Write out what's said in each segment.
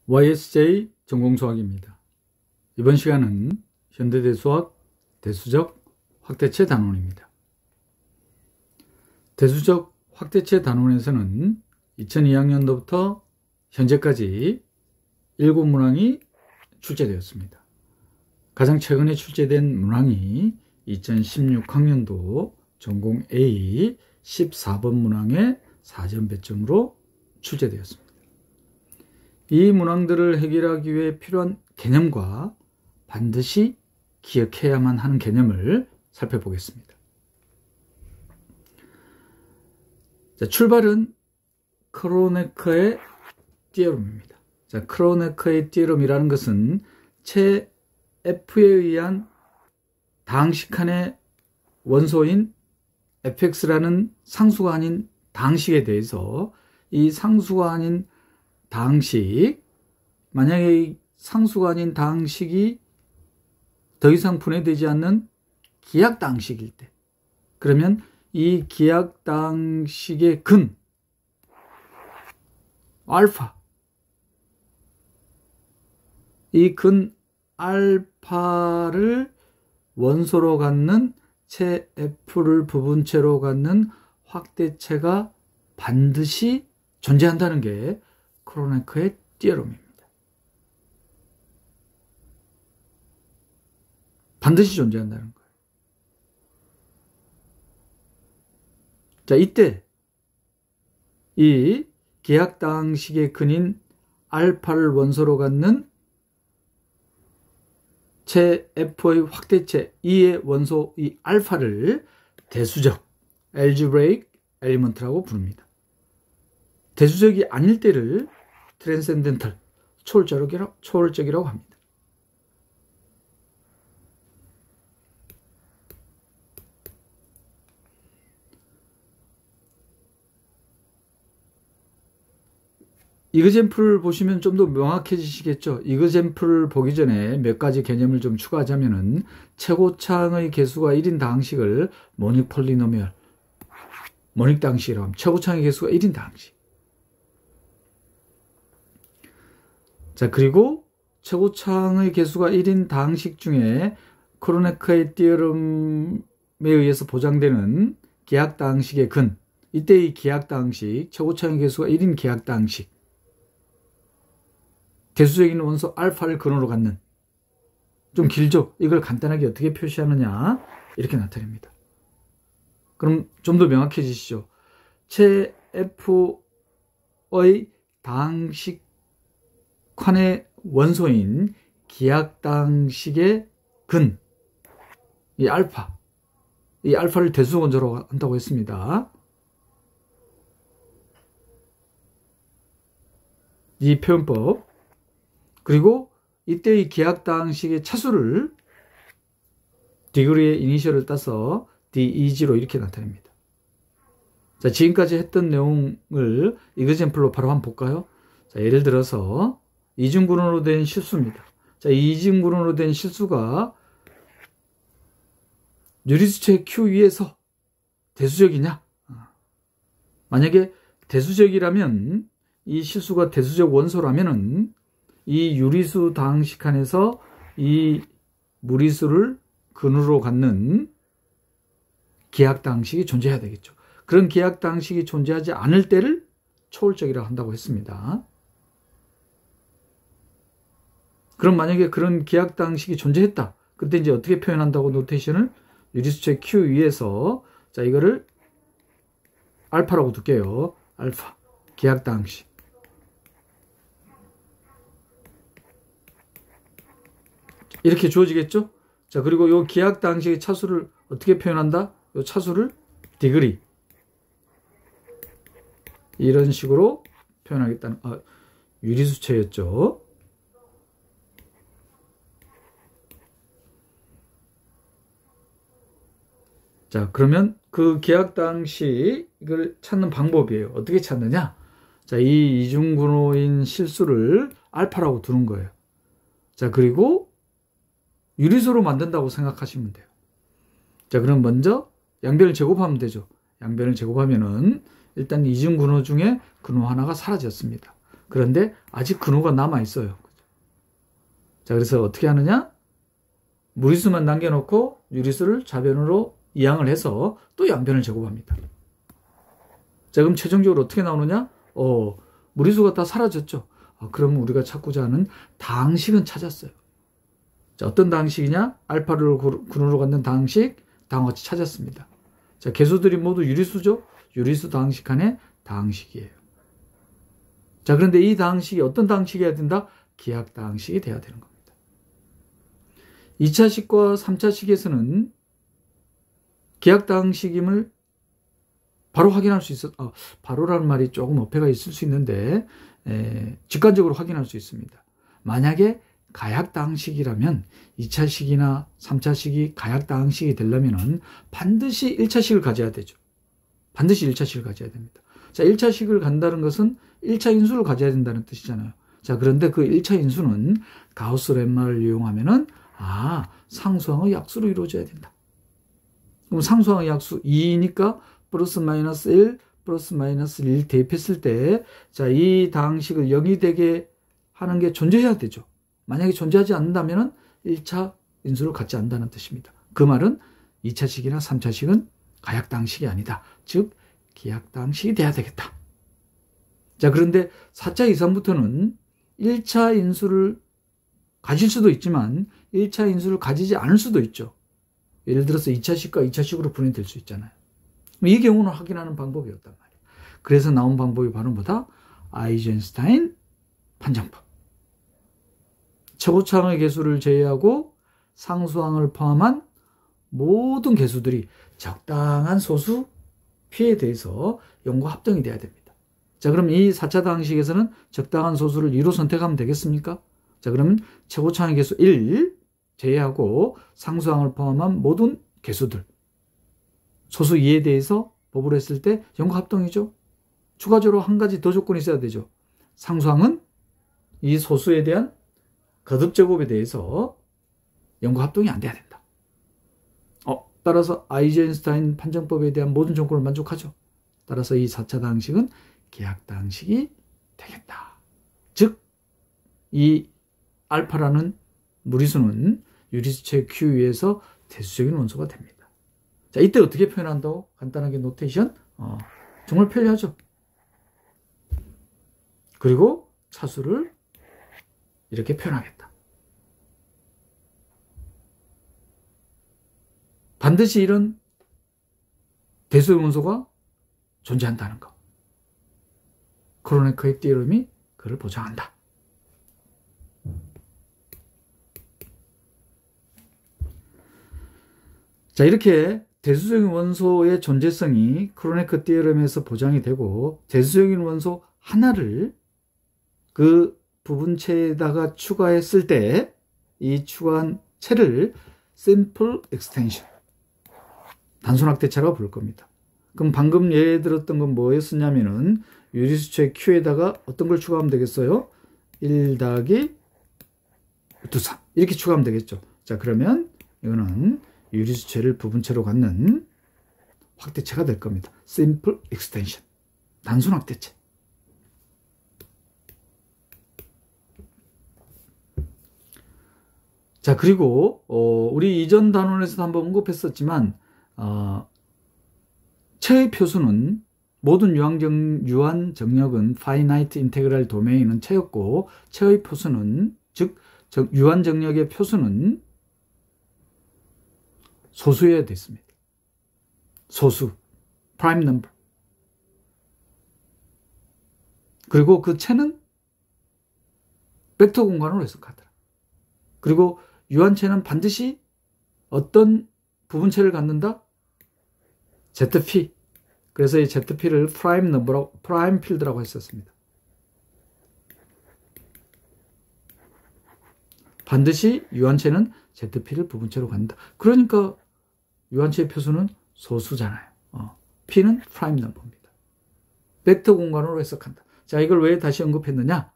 YSJ 전공수학입니다. 이번 시간은 현대대 수학 대수적 확대체 단원입니다. 대수적 확대체 단원에서는 2002학년도부터 현재까지 7문항이 출제되었습니다. 가장 최근에 출제된 문항이 2016학년도 전공 A 14번 문항의 사전 배점으로 출제되었습니다. 이 문항들을 해결하기 위해 필요한 개념과 반드시 기억해야만 하는 개념을 살펴보겠습니다. 자, 출발은 크로네커의 띠어럼입니다. 자, 크로네커의 띠어럼이라는 것은 체 F에 의한 다항식칸의 원소인 fx라는 상수가 아닌 다항식에 대해서 이 상수가 아닌 다항식, 만약에 이 상수가 아닌 다항식이 더 이상 분해되지 않는 기하다항식일 때, 그러면 이 기하다항식의 근 알파, 이 근 알파를 원소로 갖는 체 F를 부분체로 갖는 확대체가 반드시 존재한다는 게 크로네커의 띠어럼입니다. 반드시 존재한다는 거예요. 자, 이때 이 기하다항식의 근인 알파를 원소로 갖는 체 F의 확대체 E의 원소 이 알파를 대수적 algebraic element라고 부릅니다. 대수적이 아닐 때를 transcendental 초월적이라고 합니다. 이그젬플을 보시면 좀 더 명확해지시겠죠. 이그젬플을 보기 전에 몇 가지 개념을 좀 추가하자면은 최고차항의 개수가 1인 다항식을 모닉 폴리노미얼, 모닉 다항식이라고 합니다. 최고차항의 개수가 1인 다항식. 자, 그리고 최고차항의 개수가 1인 다항식 중에 크로네커의 띠어럼에 의해서 보장되는 기하다항식의 근, 이때 이 기하다항식, 최고차항의 개수가 1인 기하다항식, 대수적인 원소 알파를 근으로 갖는, 좀 길죠? 이걸 간단하게 어떻게 표시하느냐, 이렇게 나타냅니다. 그럼 좀 더 명확해지시죠? 체 F의 다항식 칸의 원소인 기하다항식의 근, 이 알파를 대수적 원소로 한다고 했습니다. 이 표현법, 그리고 이때 이 기하다항식의 차수를 degree의 이니셜을 따서 deg로 이렇게 나타냅니다. 자, 지금까지 했던 내용을 이그젬플로 바로 한번 볼까요? 자, 예를 들어서 이중근원으로 된 실수입니다. 자, 이중근원으로 된 실수가 유리수체 Q 위에서 대수적이냐? 만약에 대수적이라면, 이 실수가 대수적 원소라면은 이 유리수 다항식 칸에서 이 무리수를 근으로 갖는 기하다항식이 존재해야 되겠죠. 그런 기하다항식이 존재하지 않을 때를 초월적이라고 한다고 했습니다. 그럼 만약에 그런 기하다항식이 존재했다. 그때 이제 어떻게 표현한다고 노테이션을 유리수체 Q 위에서, 자, 이거를 알파라고 둘게요. 알파, 기하다항식. 이렇게 주어지겠죠? 자, 그리고 이 기하다항식의 차수를 어떻게 표현한다? 이 차수를 디그리, 이런 식으로 표현하겠다는, 유리수체였죠. 자, 그러면 그 기하다항식을 찾는 방법이에요. 어떻게 찾느냐? 자, 이 이중근호인 실수를 알파라고 두는 거예요. 자, 그리고 유리수로 만든다고 생각하시면 돼요. 자, 그럼 먼저 양변을 제곱하면 되죠. 양변을 제곱하면은 일단 이중근호 중에 근호 하나가 사라졌습니다. 그런데 아직 근호가 남아있어요. 자, 그래서 어떻게 하느냐? 무리수만 남겨놓고 유리수를 좌변으로 이항을 해서 또 양변을 제곱합니다. 자, 그럼 최종적으로 어떻게 나오느냐? 무리수가 다 사라졌죠. 그럼 우리가 찾고자 하는 다항식은 찾았어요. 자, 어떤 다항식이냐? 알파를 근호로 갖는 다항식, 다음과 같이 찾았습니다. 자, 개수들이 모두 유리수죠? 유리수 다항식 안에 다항식이에요. 자, 그런데 이 다항식이 어떤 다항식이어야 된다? 기하 다항식이 돼야 되는 겁니다. 2차식과 3차식에서는 기하 다항식임을 바로 확인할 수 있어. 바로라는 말이 조금 어폐가 있을 수 있는데 직관적으로 확인할 수 있습니다. 만약에 가약다항식이라면 2차식이나 3차식이 가약다항식이 되려면 반드시 1차식을 가져야 되죠. 반드시 1차식을 가져야 됩니다. 자, 1차식을 간다는 것은 1차 인수를 가져야 된다는 뜻이잖아요. 자, 그런데 그 1차 인수는 가우스 렘마를 이용하면은 상수항의 약수로 이루어져야 된다. 그럼 상수항의 약수 2니까 플러스 마이너스 1, 플러스 마이너스 1 대입했을 때, 자, 이 다항식을 0이 되게 하는 게 존재해야 되죠. 만약에 존재하지 않는다면 1차 인수를 갖지 않는다는 뜻입니다. 그 말은 2차식이나 3차식은 가약다항식이 아니다. 즉 기약다항식이 돼야 되겠다. 자, 그런데 4차 이상부터는 1차 인수를 가질 수도 있지만 1차 인수를 가지지 않을 수도 있죠. 예를 들어서 2차식과 2차식으로 분해될 수 있잖아요. 이 경우는 확인하는 방법이었단 말이에요. 그래서 나온 방법이 바로 뭐다? 아이젠슈타인 판정법. 최고차항의 개수를 제외하고 상수항을 포함한 모든 개수들이 적당한 소수 P에 대해서 0과 합동이 돼야 됩니다. 자, 그럼 이 4차 다항식에서는 적당한 소수를 2로 선택하면 되겠습니까? 자, 그러면 최고차항의 개수 1 제외하고 상수항을 포함한 모든 개수들 소수 2에 대해서 법으로 했을 때 0과 합동이죠. 추가적으로 한 가지 더 조건이 있어야 되죠. 상수항은 이 소수에 대한 거듭제곱에 대해서 0과 합동이 안 돼야 된다. 따라서 아이젠슈타인 판정법에 대한 모든 조건을 만족하죠. 따라서 이 4차 다항식은 기하다항식이 되겠다. 즉, 이 알파라는 무리수는 유리수체 Q에서 대수적인 원소가 됩니다. 자, 이때 어떻게 표현한다고? 간단하게 노테이션. 정말 편리하죠. 그리고 차수를 이렇게 표현하겠다. 반드시 이런 대수의 원소가 존재한다는 것. 크로네커의 띠어럼이 그를 보장한다. 자, 이렇게 대수적인 원소의 존재성이 크로네커 띠어럼에서 보장이 되고 대수적인 원소 하나를 그 부분체에다가 추가했을 때 이 추가한 체를 simple extension 단순확대체라고 부를 겁니다. 그럼 방금 예에 들었던 건 뭐였었냐면은 유리수체 Q에다가 어떤 걸 추가하면 되겠어요? 1 더하기 2, 3 이렇게 추가하면 되겠죠. 자, 그러면 이거는 유리수체를 부분체로 갖는 확대체가 될 겁니다. simple extension 단순확대체. 자, 그리고 우리 이전 단원에서도 한번 언급했었지만 체의 표수는 모든 유한 정력은 finite integral 도메인은 체였고 체의 표수는 즉 유한 정력의 표수는 소수여야 됐습니다. 소수, prime number. 그리고 그 체는 벡터 공간으로 해석하더라. 그리고 유한체는 반드시 어떤 부분체를 갖는다? ZP. 그래서 이 ZP를 프라임 넘버라고, 프라임 필드라고 했었습니다. 반드시 유한체는 ZP를 부분체로 갖는다. 그러니까 유한체의 표수는 소수잖아요. P는 프라임 넘버입니다. 벡터 공간으로 해석한다. 자, 이걸 왜 다시 언급했느냐?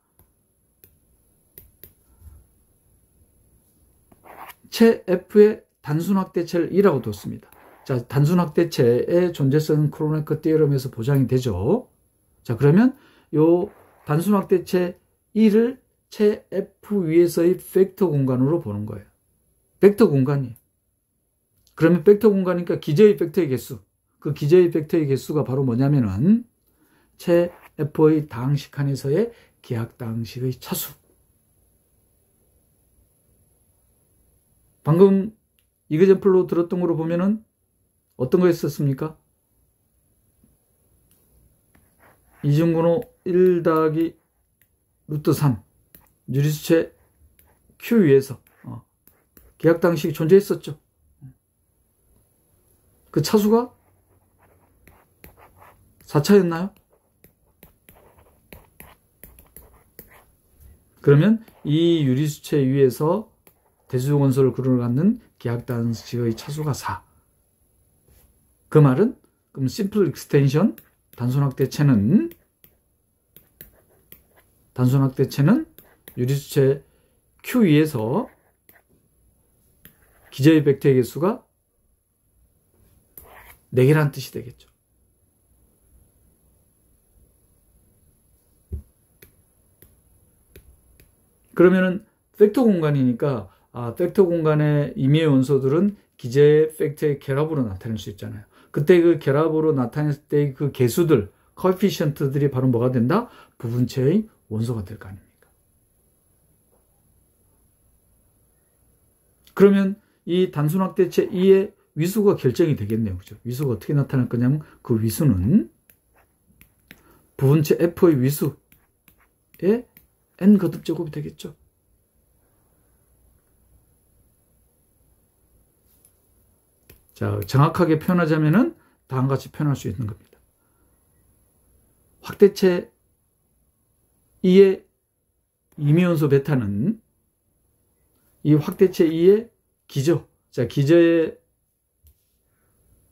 체 F의 단순확대체를 2라고 뒀습니다. 자, 단순확대체의 존재성은 크로네커 띠어럼에서 보장이 되죠. 자, 그러면 요 단순 확대체 E를 채 F 위에서의 벡터 공간으로 보는 거예요. 벡터 공간이에요. 그러면 벡터 공간이니까 기저의 벡터의 개수. 그 기저의 벡터의 개수가 바로 뭐냐면은 채 F의 다항식 칸에서의 기하 다항식의 차수. 방금 이그젠플로 들었던 거로 보면은 어떤 거 했었습니까? 이중근호 1 더하기 루트 3 유리수체 Q 위에서 기하 다항식이 존재했었죠. 그 차수가 4차였나요? 그러면 이 유리수체 위에서 대수원소를 그루어 갖는 기하단식의 차수가 4. 그 말은 그럼 심플 익스텐션 단순 확대체는 유리수체 Q 위에서 기저의 벡터의 개수가 4개라는 뜻이 되겠죠. 그러면은 벡터 공간이니까 벡터 공간의 임의의 원소들은 기저의 벡터의 결합으로 나타낼 수 있잖아요. 그때 그 결합으로 나타냈을 때 그 개수들, 코에피션트들이 바로 뭐가 된다? 부분체의 원소가 될 거 아닙니까? 그러면 이 단순 확대체 E의 위수가 결정이 되겠네요. 그죠? 위수가 어떻게 나타날 거냐면 그 위수는 부분체 F의 위수의 n 거듭 제곱이 되겠죠. 자, 정확하게 표현하자면은 다음과 같이 표현할 수 있는 겁니다. 확대체 E의 임의원소 베타는 이 확대체 E의 기저, 자, 기저의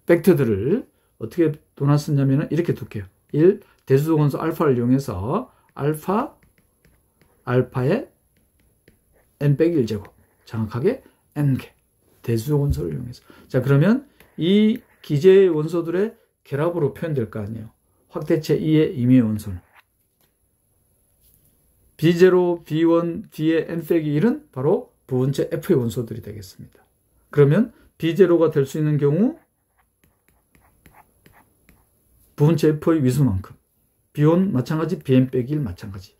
벡터들을 어떻게 도놨었냐면은 이렇게 둘게요. 1. 대수동원소 알파를 이용해서 알파의 n-1제곱, 정확하게 n개 대수원소를 이용해서. 자, 그러면 이 기저의 원소들의 결합으로 표현될 거 아니에요. 확대체 E의 임의의 원소는 B0, B1, B의 n-1은 바로 부분체 F의 원소들이 되겠습니다. 그러면 B0가 될 수 있는 경우 부분체 F의 위수만큼, B1 마찬가지, Bn-1 마찬가지.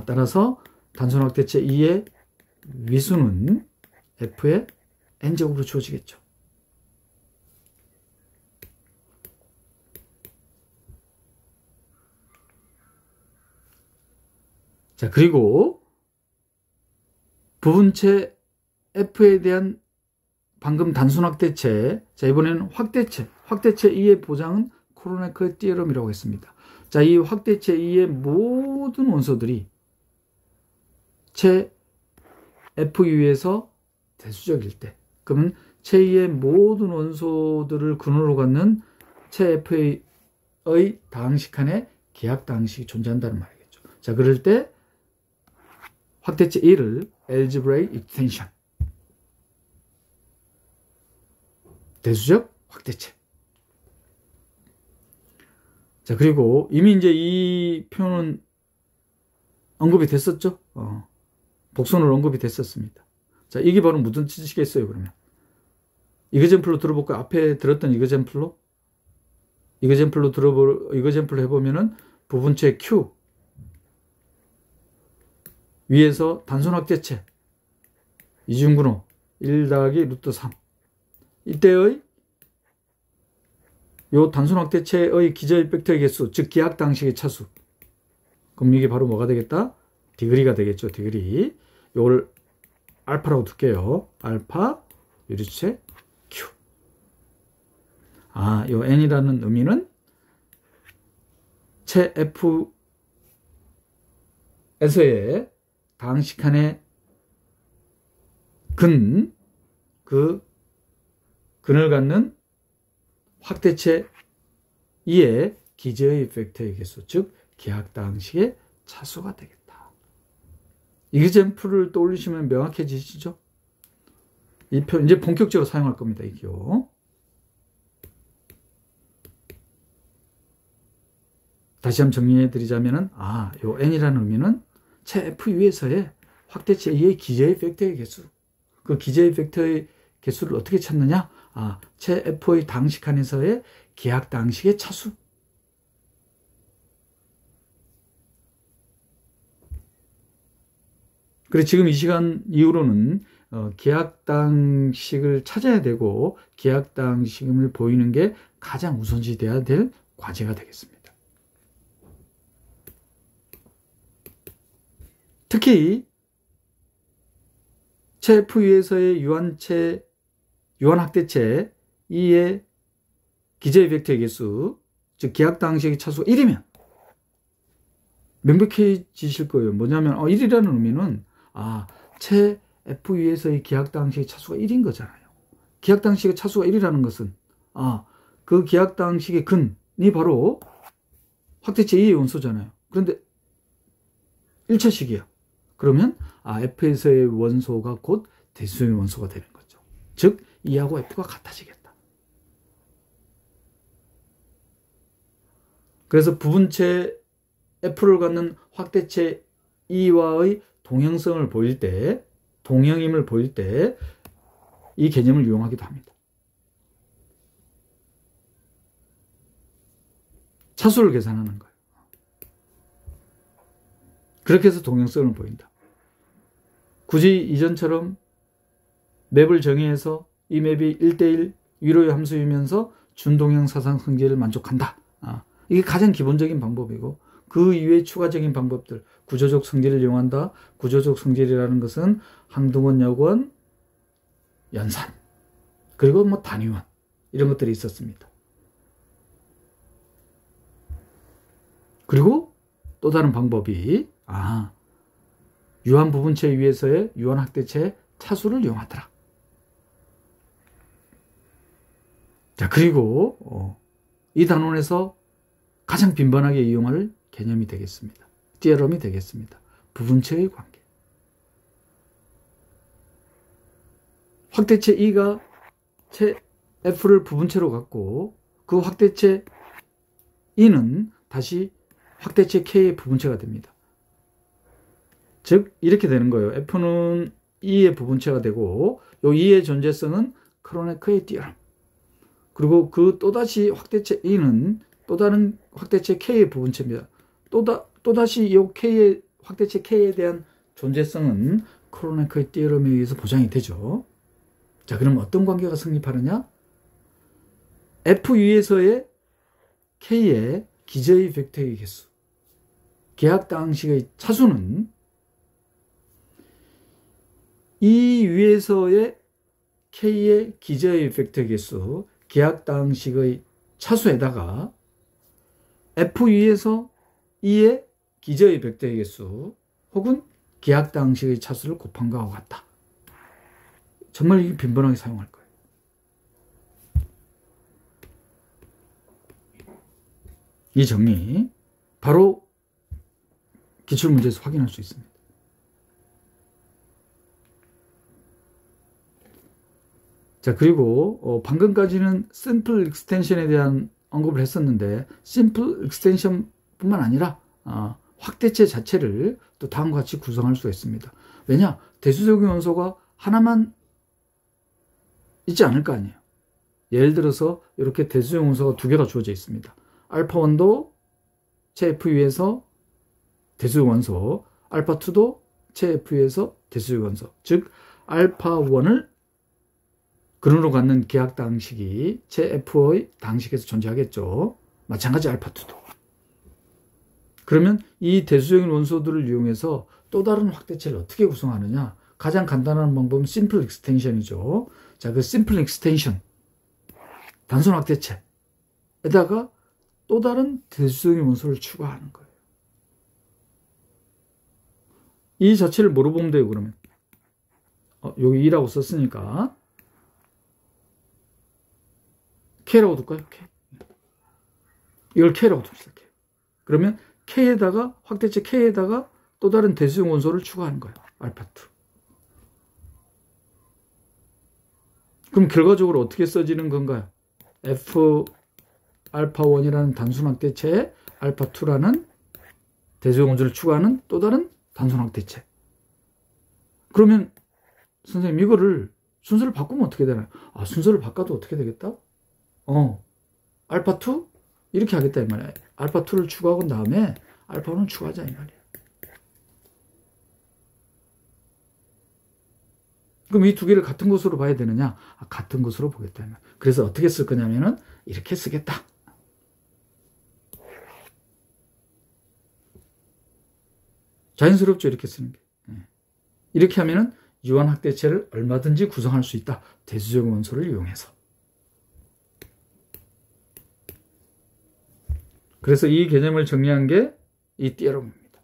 따라서 단순 확대체 E의 위수는 F의 n제곱으로 주어지겠죠. 자, 그리고 부분체 F에 대한 방금 단순 확대체, 자, 이번에는 확대체 E의 보장은 크로네커의 띠어럼이라고 했습니다. 자, 이 확대체 E의 모든 원소들이 채 F 위에서 대수적일 때, 그러면 채 E의 모든 원소들을 근원으로 갖는 채 F의 다항식 칸에 기하 다항식이 존재한다는 말이겠죠. 자, 그럴 때 확대체 E를 algebraic extension, 대수적 확대체. 자, 그리고 이미 이제 이 표현은 언급이 됐었죠. 복선으로 언급이 됐었습니다. 자, 이게 바로 무슨 뜻이겠어요, 그러면? 이거젠플로 들어볼까요? 앞에 들었던 이거젠플로 해보면은 부분체 Q 위에서 단순 확대체 이중근호 1 더하기 루트 3 이때의 요 단순 확대체의 기저의 벡터의 개수, 즉 기하 다항식의 차수. 그럼 이게 바로 뭐가 되겠다? 디그리가 되겠죠. 디그리. 요걸 알파라고 둘게요. 알파 유리수체 Q. 요 n이라는 의미는 채 F에서의 다항식 칸의 근을 갖는 확대체 E의 기저의 벡터의 개수, 즉 기하 다항식의 차수가 되겠다. 이그젠플을 떠올리시면 명확해지시죠? 이 표현 이제 본격적으로 사용할 겁니다. 이 기호. 다시 한번 정리해 드리자면은, 요 n이라는 의미는 체 F 위에서의 확대체 E의 기저의 벡터의 개수. 그 기저의 벡터의 개수를 어떻게 찾느냐? 체 F의 당식 안에서의 기하 당식의 차수. 그래서 지금 이 시간 이후로는 기하 당식을 찾아야 되고, 기하 당식을 보이는 게 가장 우선시돼야 될 과제가 되겠습니다. 특히 체 F 위에서의 유한확대체 E의 기저의 벡터의 개수, 즉 기하 당식의 차수가 1이면 명백해지실 거예요. 뭐냐면 1이라는 의미는 체 F 위에서의 기하 당식의 차수가 1인 거잖아요. 기하 당식의 차수가 1이라는 것은 그 기하 당식의 근이 바로 확대체 E의 원소잖아요. 그런데 1차식이야. 그러면 F에서의 원소가 곧 대수의 원소가 되는 거죠. 즉 E하고 F가 같아지겠다. 그래서 부분체 F를 갖는 확대체 E와의 동형성을 보일 때, 동형임을 보일 때 이 개념을 이용하기도 합니다. 차수를 계산하는 거예요. 그렇게 해서 동형성을 보인다. 굳이 이전처럼 맵을 정의해서 이 맵이 1대1 위로의 함수이면서 준동형 사상 성질을 만족한다. 이게 가장 기본적인 방법이고, 그 이외의 추가적인 방법들, 구조적 성질을 이용한다. 구조적 성질이라는 것은 항등원, 역원, 연산, 그리고 단위원, 이런 것들이 있었습니다. 그리고 또 다른 방법이 유한 부분체 위에서의 유한 확대체 차수를 이용하더라. 자, 그리고 이 단원에서 가장 빈번하게 이용할 개념이 되겠습니다. 띠어럼이 되겠습니다. 부분체의 관계. 확대체 E가 체 F를 부분체로 갖고, 그 확대체 E는 다시 확대체 K의 부분체가 됩니다. 즉 이렇게 되는 거예요. F는 E의 부분체가 되고, 이 E의 존재성은 크로네커의 띠어럼. 그리고 그 또다시 확대체 E는 또 다른 확대체 K의 부분체입니다. 또다시 이 K의 확대체 K에 대한 존재성은 크로네커의 띠어럼에 의해서 보장이 되죠. 자, 그럼 어떤 관계가 성립하느냐? F 위에서의 K의 기저의 벡터의 개수, 기하 당식의 차수는 이 위에서의 K의 기저의 벡터 개수, 기하 당식의 차수에다가 F 위에서 E의 기저의 벡터의 개수 혹은 기하 당식의 차수를 곱한 것과 같다. 정말 이게 빈번하게 사용할 거예요. 이 정리 바로 기출문제에서 확인할 수 있습니다. 자, 그리고 방금까지는 심플 익스텐션에 대한 언급을 했었는데, 심플 익스텐션 뿐만 아니라 확대체 자체를 또 다음과 같이 구성할 수가 있습니다. 왜냐? 대수적인 원소가 하나만 있지 않을 거 아니에요. 예를 들어서 이렇게 대수적 원소가 두 개가 주어져 있습니다. 알파1도 체 F 위에서 대수적 원소, 알파2도 체 F 위에서 대수적 원소. 즉 알파1을 근원으로 갖는 기하 당식이 체 F의 당식에서 존재하겠죠. 마찬가지 알파2도. 그러면 이 대수적인 원소들을 이용해서 또 다른 확대체를 어떻게 구성하느냐? 가장 간단한 방법은 심플 익스텐션이죠. 자, 그 심플 익스텐션, 단순 확대체에다가 또 다른 대수적인 원소를 추가하는 거예요. 이 자체를 뭐로 보면 돼요, 그러면? 여기 2라고 썼으니까 K라고 둘까요? K. 이걸 K라고 둡시다. K. 그러면 K에다가, 확대체 K에다가 또 다른 대수적 원소를 추가하는 거예요. 알파2. 그럼 결과적으로 어떻게 써지는 건가요? F 알파1이라는 단순 확대체에 알파2라는 대수역 원소를 추가하는 또 다른 단순 확대체. 그러면 선생님 이거를 순서를 바꾸면 어떻게 되나요? 아, 순서를 바꿔도 어떻게 되겠다? 알파2 이렇게 하겠다 이 말이야. 알파2를 추가하고 다음에 알파1은 추가하자 이 말이야. 그럼 이 두 개를 같은 것으로 봐야 되느냐? 아, 같은 것으로 보겠다. 그래서 어떻게 쓸 거냐면은 이렇게 쓰겠다. 자연스럽죠, 이렇게 쓰는 게. 이렇게 하면은 유한 확대체를 얼마든지 구성할 수 있다. 대수적 원소를 이용해서. 그래서 이 개념을 정리한 게 이 띠에롬입니다.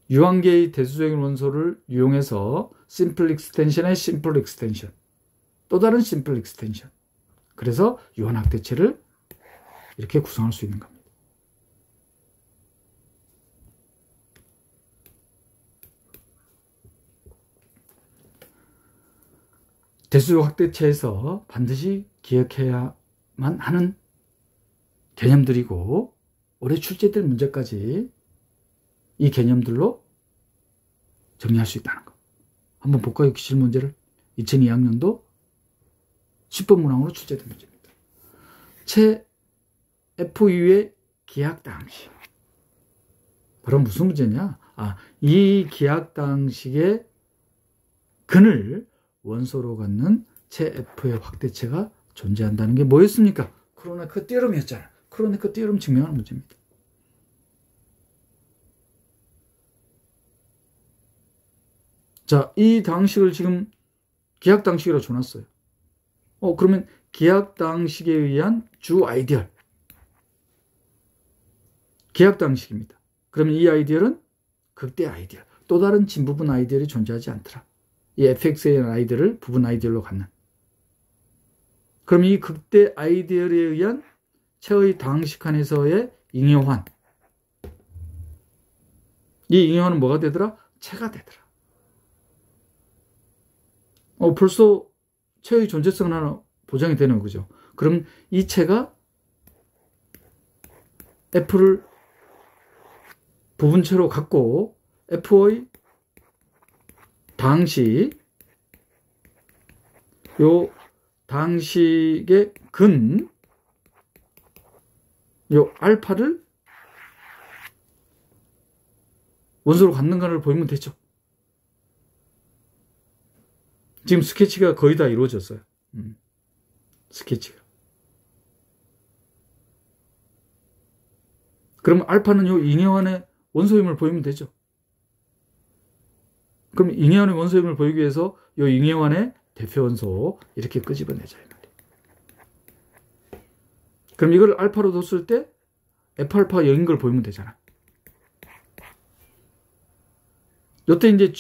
유한계의 대수적인 원소를 이용해서 심플 익스텐션의 심플 익스텐션, 또 다른 심플 익스텐션. 그래서 유한 확대체를 이렇게 구성할 수 있는 겁니다. 대수적 확대체에서 반드시 기억해야만 하는 개념들이고 올해 출제될 문제까지 이 개념들로 정리할 수 있다는 거. 한번 볼까요? 기출 문제를. 2002학년도 10번 문항으로 출제된 문제입니다. 체 FU의 기약 당식. 바로 무슨 문제냐? 이 기약 당식의 근을 원소로 갖는 체 F의 확대체가 존재한다는 게 뭐였습니까? 크로네커 띠어럼이었잖아요. 크로네커 띠어럼 증명하는 문제입니다. 자, 이 당식을 지금 기약 당식이라고 줘놨어요. 그러면 기약 당식에 의한 주 아이디얼. 기약 당식입니다. 그러면 이 아이디얼은 극대 아이디얼. 또 다른 진부분 아이디얼이 존재하지 않더라. 이 fx에 의한 아이디얼을 부분 아이디얼로 갖는. 그럼 이 극대 아이디얼에 의한 체의 당식 안에서의 잉여환. 이 잉여환은 뭐가 되더라? 체가 되더라. 벌써 체의 존재성은 하나 보장이 되는 거죠. 그럼 이 체가 F를 부분체로 갖고 F의 당식, 요 당식의 근, 요 알파를 원소로 갖는가를 보이면 되죠. 지금 스케치가 거의 다 이루어졌어요. 스케치가. 그럼 알파는 요 잉여환의 원소임을 보이면 되죠. 그럼 잉여환의 원소임을 보이기 위해서 요 잉여환의 대표 원소 이렇게 끄집어내자 이 말이에요. 그럼 이걸 알파로 뒀을 때 F알파가 0인 걸 보이면 되잖아. 요때 이제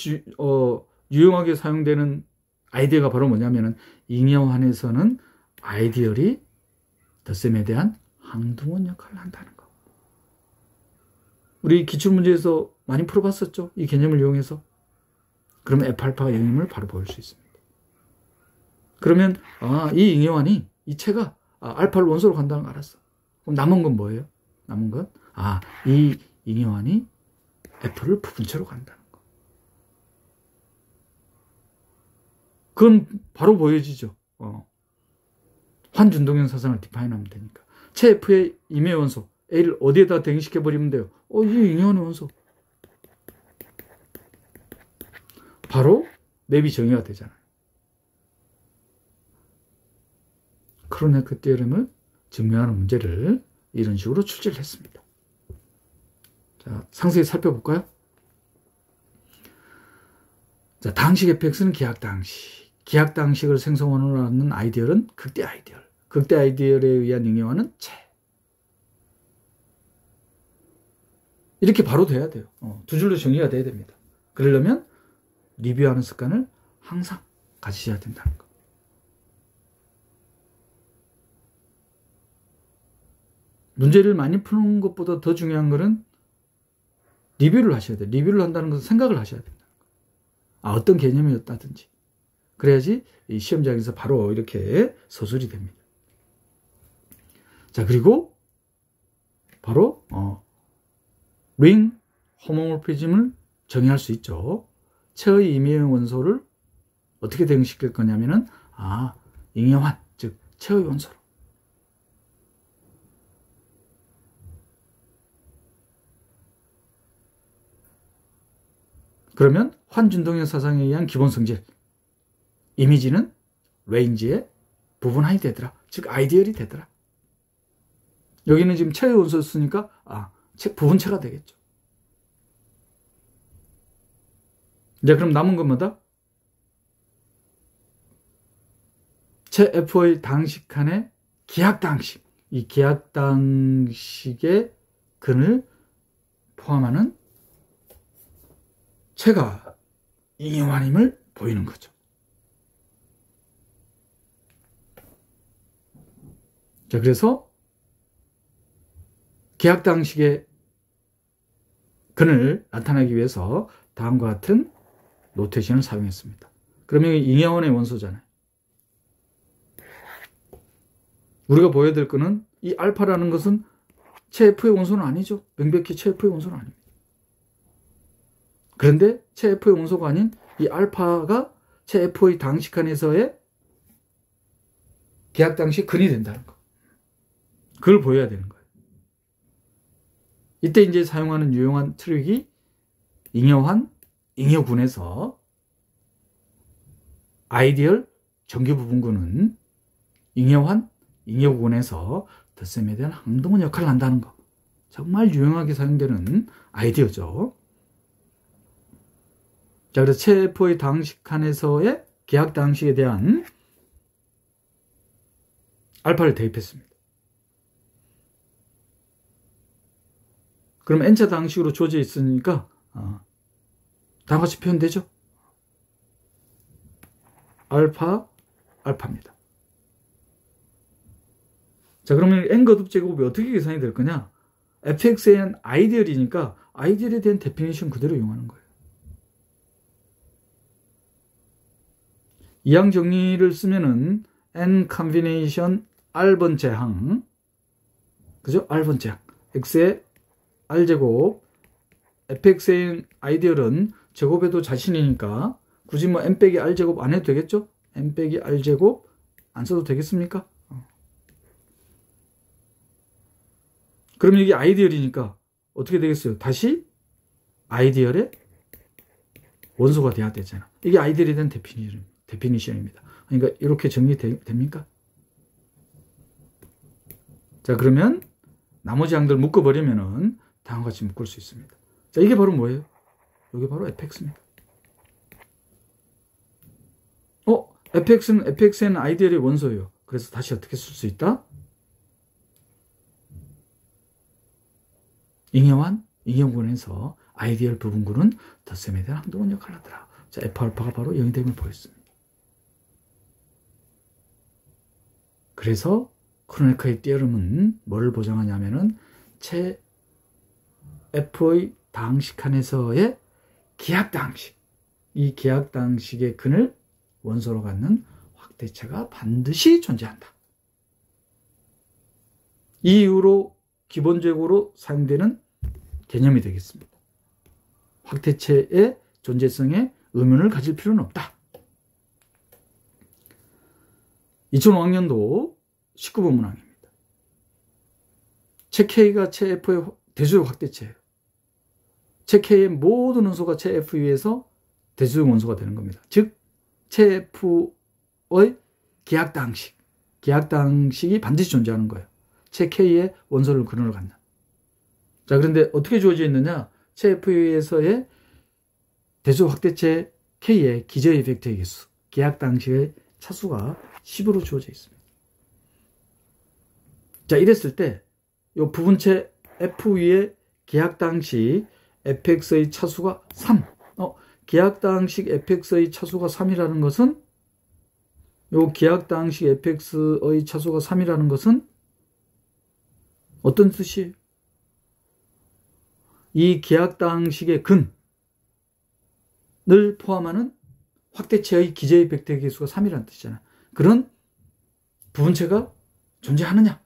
유용하게 사용되는 아이디어가 바로 뭐냐면은 잉여환에서는 아이디얼이 덧셈에 대한 항등원 역할을 한다는 거. 우리 기출문제에서 많이 풀어봤었죠. 이 개념을 이용해서. 그러면 F알파가 0임을 바로 보일 수 있습니다. 그러면 이 잉여환이 이 체가 알파를 원소로 간다는 걸 알았어. 그럼 남은 건 뭐예요? 남은 건 이 잉여환이 F를 부분체로 간다는 거. 그건 바로 보여지죠. 환준동형 사상을 디파인하면 되니까. 체 F의 임의 원소 A를 어디에다 대응시켜버리면 돼요? 이 잉여환의 원소. 바로 맵이 정의가 되잖아요. 크로네커 띠어럼을 증명하는 문제를 이런 식으로 출제를 했습니다. 자, 상세히 살펴볼까요? 자, 당식 fx는 기약 당식. 기약 당식을 생성원으로 하는 아이디얼은 극대 아이디얼. 극대 아이디얼에 의한 잉여환은 체. 이렇게 바로 돼야 돼요. 두 줄로 정의가 돼야 됩니다. 그러려면 리뷰하는 습관을 항상 가지셔야 된다는 거. 문제를 많이 푸는 것보다 더 중요한 거는 리뷰를 하셔야 돼요. 리뷰를 한다는 것은 생각을 하셔야 된다는 거. 어떤 개념이었다든지. 그래야지 이 시험장에서 바로 이렇게 서술이 됩니다. 자, 그리고 바로 링 호모모피즘을 정의할 수 있죠. 체의 임의의 원소를 어떻게 대응시킬 거냐면은 잉여환, 즉 체의 원소로. 그러면 환준동형 사상에 의한 기본 성질, 이미지는 레인지의 부분하이 되더라. 즉 아이디얼이 되더라. 여기는 지금 체의 원소를 쓰니까 부분체가 되겠죠. 이제 그럼 남은 것마다 체 F의 당식칸의 기하당식, 이 기하당식의 근을 포함하는 체가 잉여환임을 보이는 거죠. 자, 그래서 기하당식의 근을 나타내기 위해서 다음과 같은 노테이션을 사용했습니다. 그러면 잉여환의 원소잖아요. 우리가 보여야 될 거는 이 알파라는 것은 체 F의 원소는 아니죠. 명백히 체 F의 원소는 아닙니다. 그런데 체 F의 원소가 아닌 이 알파가 체 F의 당식칸에서의 기하당식 근이 된다는 거. 그걸 보여야 되는 거예요. 이때 이제 사용하는 유용한 트릭이 잉여환, 잉여군에서 아이디얼 정규부분군은 잉여환, 잉여군에서 덧셈에 대한 항동원 역할을 한다는 거. 정말 유용하게 사용되는 아이디어죠. 자, 그래서 체 F의 당식칸에서의 기하당식에 대한 알파를 대입했습니다. 그럼 N차 당식으로 주어져 있으니까 다음과 같이 표현되죠. 알파입니다. 자, 그러면 N 거듭 제곱이 어떻게 계산이 될 거냐? fxn 아이디얼이니까 아이디얼에 대한 데피니션 그대로 이용하는 거예요. 이항 정리를 쓰면은 n 컨비네이션 r번째 항, 그죠? r번째 항, x의 r제곱, fxn 아이디얼은 제곱에도 자신이니까 굳이 뭐 n 빼기 r제곱 안 해도 되겠죠? n 빼기 r제곱 안 써도 되겠습니까? 그럼 이게 아이디얼이니까 어떻게 되겠어요? 다시 아이디얼의 원소가 돼야 되잖아. 이게 아이디얼에 대한 데피니션입니다. 그러니까 이렇게 정리됩니까? 자, 그러면 나머지 항들 묶어버리면은 다음과 같이 묶을 수 있습니다. 자, 이게 바로 뭐예요? 이게 바로 fx입니다. fx는 fx는 아이디얼의 원소예요. 그래서 다시 어떻게 쓸 수 있다? 잉여환, 잉여군에서 아이디얼 부분군은 덧셈에 대한 항동원 역할을 하더라. 자, F알파가 바로 0이 됨을 보였습니다. 그래서 크로네커의 띠어름은 뭐를 보장하냐면은 체 F의 당식칸에서의 기하당식, 이 기하당식의 근을 원소로 갖는 확대체가 반드시 존재한다. 이 이후로 기본적으로 사용되는 개념이 되겠습니다. 확대체의 존재성에 의문을 가질 필요는 없다. 2005학년도 19번 문항입니다. 체 K가 체 F의 대수의 확대체예요. 체 K의 모든 원소가 체 F 위에서 대수의 원소가 되는 겁니다. 즉, 체 F의 기하당식이 반드시 존재하는 거예요. 체 K의 원소를 근원을 갖는. 자, 그런데 어떻게 주어져 있느냐? 체 F에서의 대수 확대체 K의 기저의 벡터의 개수, 기하당식의 차수가 10으로 주어져 있습니다. 자, 이랬을 때 이 부분체 F 위에 기하당식 fx의 차수가 3. 기하당식 fx의 차수가 3이라는 것은 이 기하당식 fx의 차수가 3이라는 것은 어떤 뜻이에요? 이 기하당식의 근을 포함하는 확대체의 기저의 벡터의 개수가 3이라는 뜻이잖아요. 그런 부분체가 존재하느냐?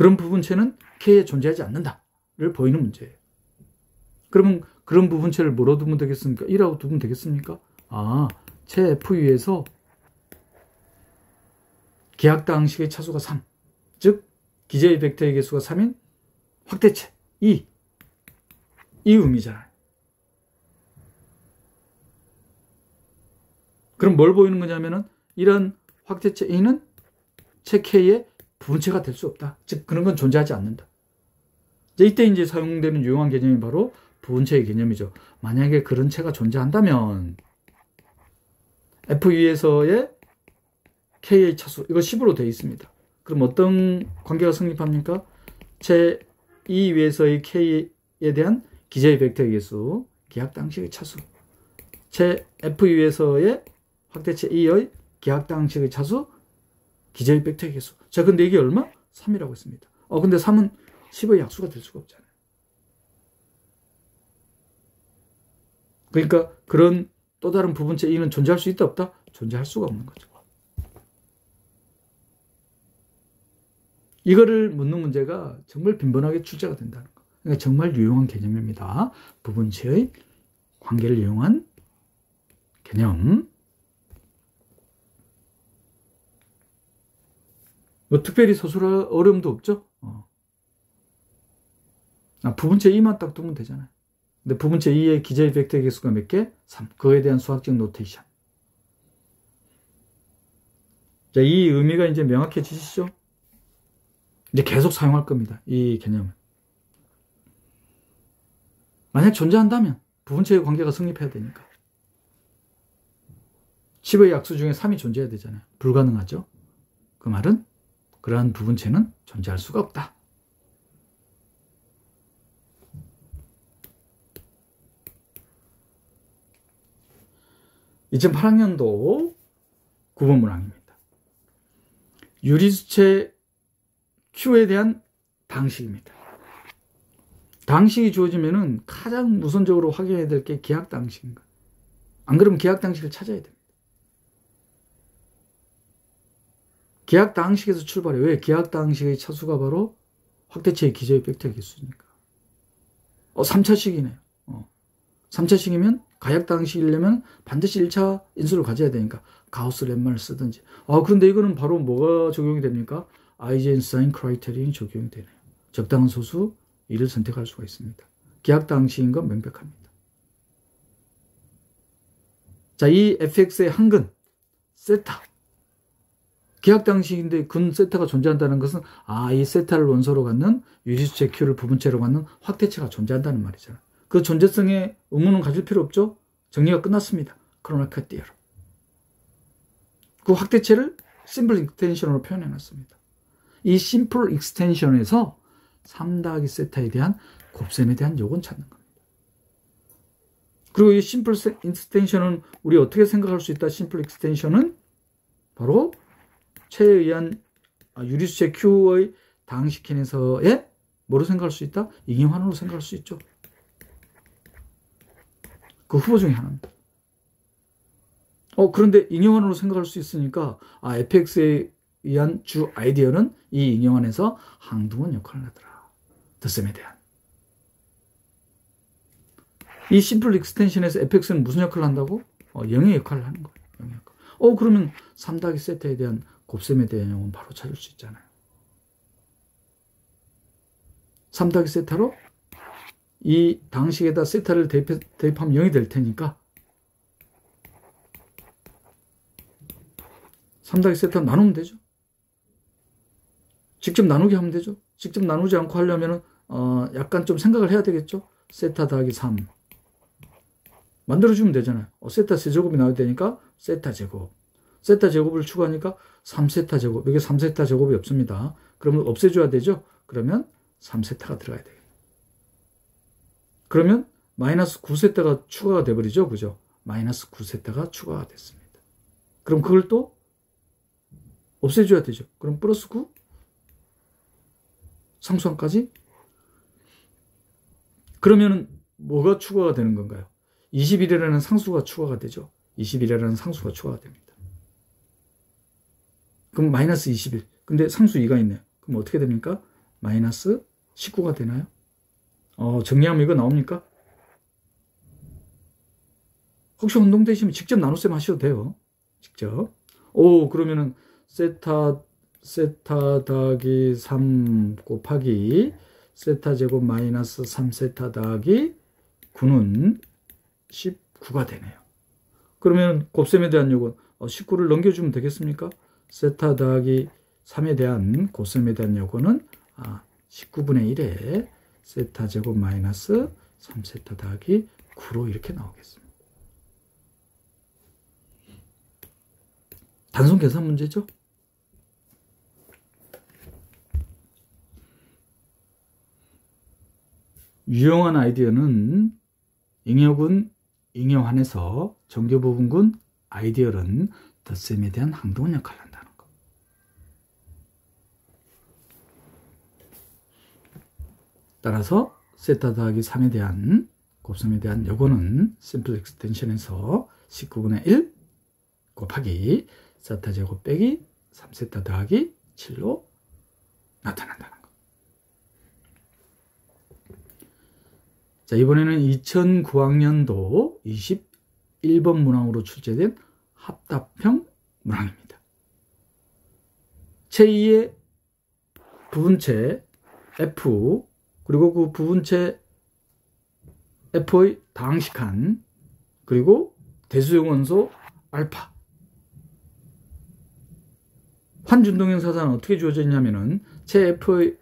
그런 부분체는 K에 존재하지 않는다를 보이는 문제예요. 그러면 그런 부분체를 뭐로 두면 되겠습니까? 1하고 두면 되겠습니까? 체 FU에서 기하학당식의 차수가 3, 즉 기저의 벡터의 개수가 3인 확대체 2, 이 의미잖아요. 그럼 뭘 보이는 거냐면은 이런 확대체 E는 체 K의 부분체가 될 수 없다. 즉 그런 건 존재하지 않는다. 이때 이제 사용되는 유용한 개념이 바로 부분체의 개념이죠. 만약에 그런 체가 존재한다면 FU에서의 K의 차수, 이거 10으로 되어 있습니다. 그럼 어떤 관계가 성립합니까? 체 E 위에서의 K에 대한 기저의 벡터의 개수, 기하학당식의 차수. 체 FU에서의 확대체 E의 기하학당식의 차수, 기저의 벡터의 개수. 자, 근데 이게 얼마? 3이라고 했습니다. 근데 3은 10의 약수가 될 수가 없잖아요. 그러니까 그런 또 다른 부분체 E는 존재할 수 있다, 없다? 존재할 수가 없는 거죠. 이거를 묻는 문제가 정말 빈번하게 출제가 된다는 거. 그러니까 정말 유용한 개념입니다. 부분체의 관계를 이용한 개념. 뭐 특별히 서술할 어려움도 없죠. 부분체 E만 딱 두면 되잖아요. 근데 부분체 E의 기저의 벡터의 개수가 몇 개? 3. 그거에 대한 수학적 노테이션. 자, 이 의미가 이제 명확해지시죠? 이제 계속 사용할 겁니다. 이 개념을. 만약 존재한다면 부분체의 관계가 성립해야 되니까. 10의 약수 중에 3이 존재해야 되잖아요. 불가능하죠. 그 말은 그러한 부분체는 존재할 수가 없다. 이제 2008학년도 9번 문항입니다. 유리수체 Q에 대한 당식입니다. 당식이 주어지면은 가장 우선적으로 확인해야 될 게 기하학당식인가. 안 그러면 기하학당식을 찾아야 됩니다. 기하학당식에서 출발해. 왜? 기하학당식의 차수가 바로 확대체의 기저의 벡터의 개수니까. 3차식이네요. 3차식이면 가역당식이려면 반드시 1차 인수를 가져야 되니까 가우스 렘마를 쓰든지. 그런데 이거는 바로 뭐가 적용이 됩니까? 아이젠슈타인 크라이테리온이 적용이 되네요. 적당한 소수 2를 선택할 수가 있습니다. 기하학당식인 건 명백합니다. 자, 이 fx의 한근 세타. 기하학당식인데 근 세타가 존재한다는 것은 이 세타를 원소로 갖는 유리수체 Q를 부분체로 갖는 확대체가 존재한다는 말이잖아요. 그 존재성에 의문은 가질 필요 없죠. 정리가 끝났습니다. 크로나카 띠어럼. 그 확대체를 심플 익스텐션으로 표현해놨습니다. 이 심플 익스텐션에서 3-세타에 대한 곱셈에 대한 요건 찾는 겁니다. 그리고 이 심플 익스텐션은 우리 어떻게 생각할 수 있다? 심플 익스텐션은 바로 체에 의한 유리수체 Q의 당식현에서의 뭐로 생각할 수 있다? 이기환으로 생각할 수 있죠. 그 후보 중에 하나입니다. 그런데 인형환으로 생각할 수 있으니까 fx에 의한 주 아이디어는 이 인형환에서 항등원 역할을 하더라. 덧셈에 대한. 이 심플 익스텐션에서 fx는 무슨 역할을 한다고? 0의 역할을 하는 거예요. 0의 역할. 그러면 3-세타에 대한 곱셈에 대한 영은 바로 찾을 수 있잖아요. 3-세타로 이 당식에다 세타를 대입하면 0이 될 테니까 3-세타 나누면 되죠. 직접 나누게 하면 되죠. 직접 나누지 않고 하려면 약간 좀 생각을 해야 되겠죠. 세타 더하기 3 만들어주면 되잖아요. 세타 세제곱이 나와야 되니까 세타 제곱. 세타 제곱을 추가하니까 3세타 제곱. 여기 3세타 제곱이 없습니다. 그러면 없애줘야 되죠. 그러면 3세타가 들어가야 돼요. 그러면 마이너스 9세타가 추가가 돼버리죠. 그죠? 마이너스 9세타가 추가가 됐습니다. 그럼 그걸 또 없애줘야 되죠. 그럼 플러스 9 상수항까지. 그러면 뭐가 추가가 되는 건가요? 21이라는 상수가 추가가 되죠. 21이라는 상수가 추가가 됩니다. 그럼 마이너스 21. 근데 상수 2가 있네요. 그럼 어떻게 됩니까? 마이너스 19가 되나요? 정리하면 이거 나옵니까? 혹시 혼동되시면 직접 나눗셈 하셔도 돼요. 직접. 그러면은 세타 더하기 3 곱하기 세타 제곱 마이너스 3세타 더하기 9는 19가 되네요. 그러면 곱셈에 대한 요건 19를 넘겨주면 되겠습니까? 세타 더하기 3에 대한 곱셈에 대한 요거는 19분의 1에 세타 제곱 마이너스 3세타 더하기 9로 이렇게 나오겠습니다. 단순 계산 문제죠? 유용한 아이디어는 잉여군, 잉여환에서 정교부분군, 아이디어는 덧셈에 대한 항동원 역할을 한다는 거. 따라서 세타 더하기 3에 대한 곱셈에 대한 요거는 심플 익스텐션에서 19분의 1 곱하기 세타 제곱 빼기 3세타 더하기 7로 나타난다는 거. 자, 이번에는 2009학년도 21번 문항으로 출제된 합답형 문항입니다. 제2의 부분체 F 그리고 그 부분체 F의 다항식한 그리고 대수용 원소 알파. 환준동형 사상은 어떻게 주어져 있냐면은 체 F에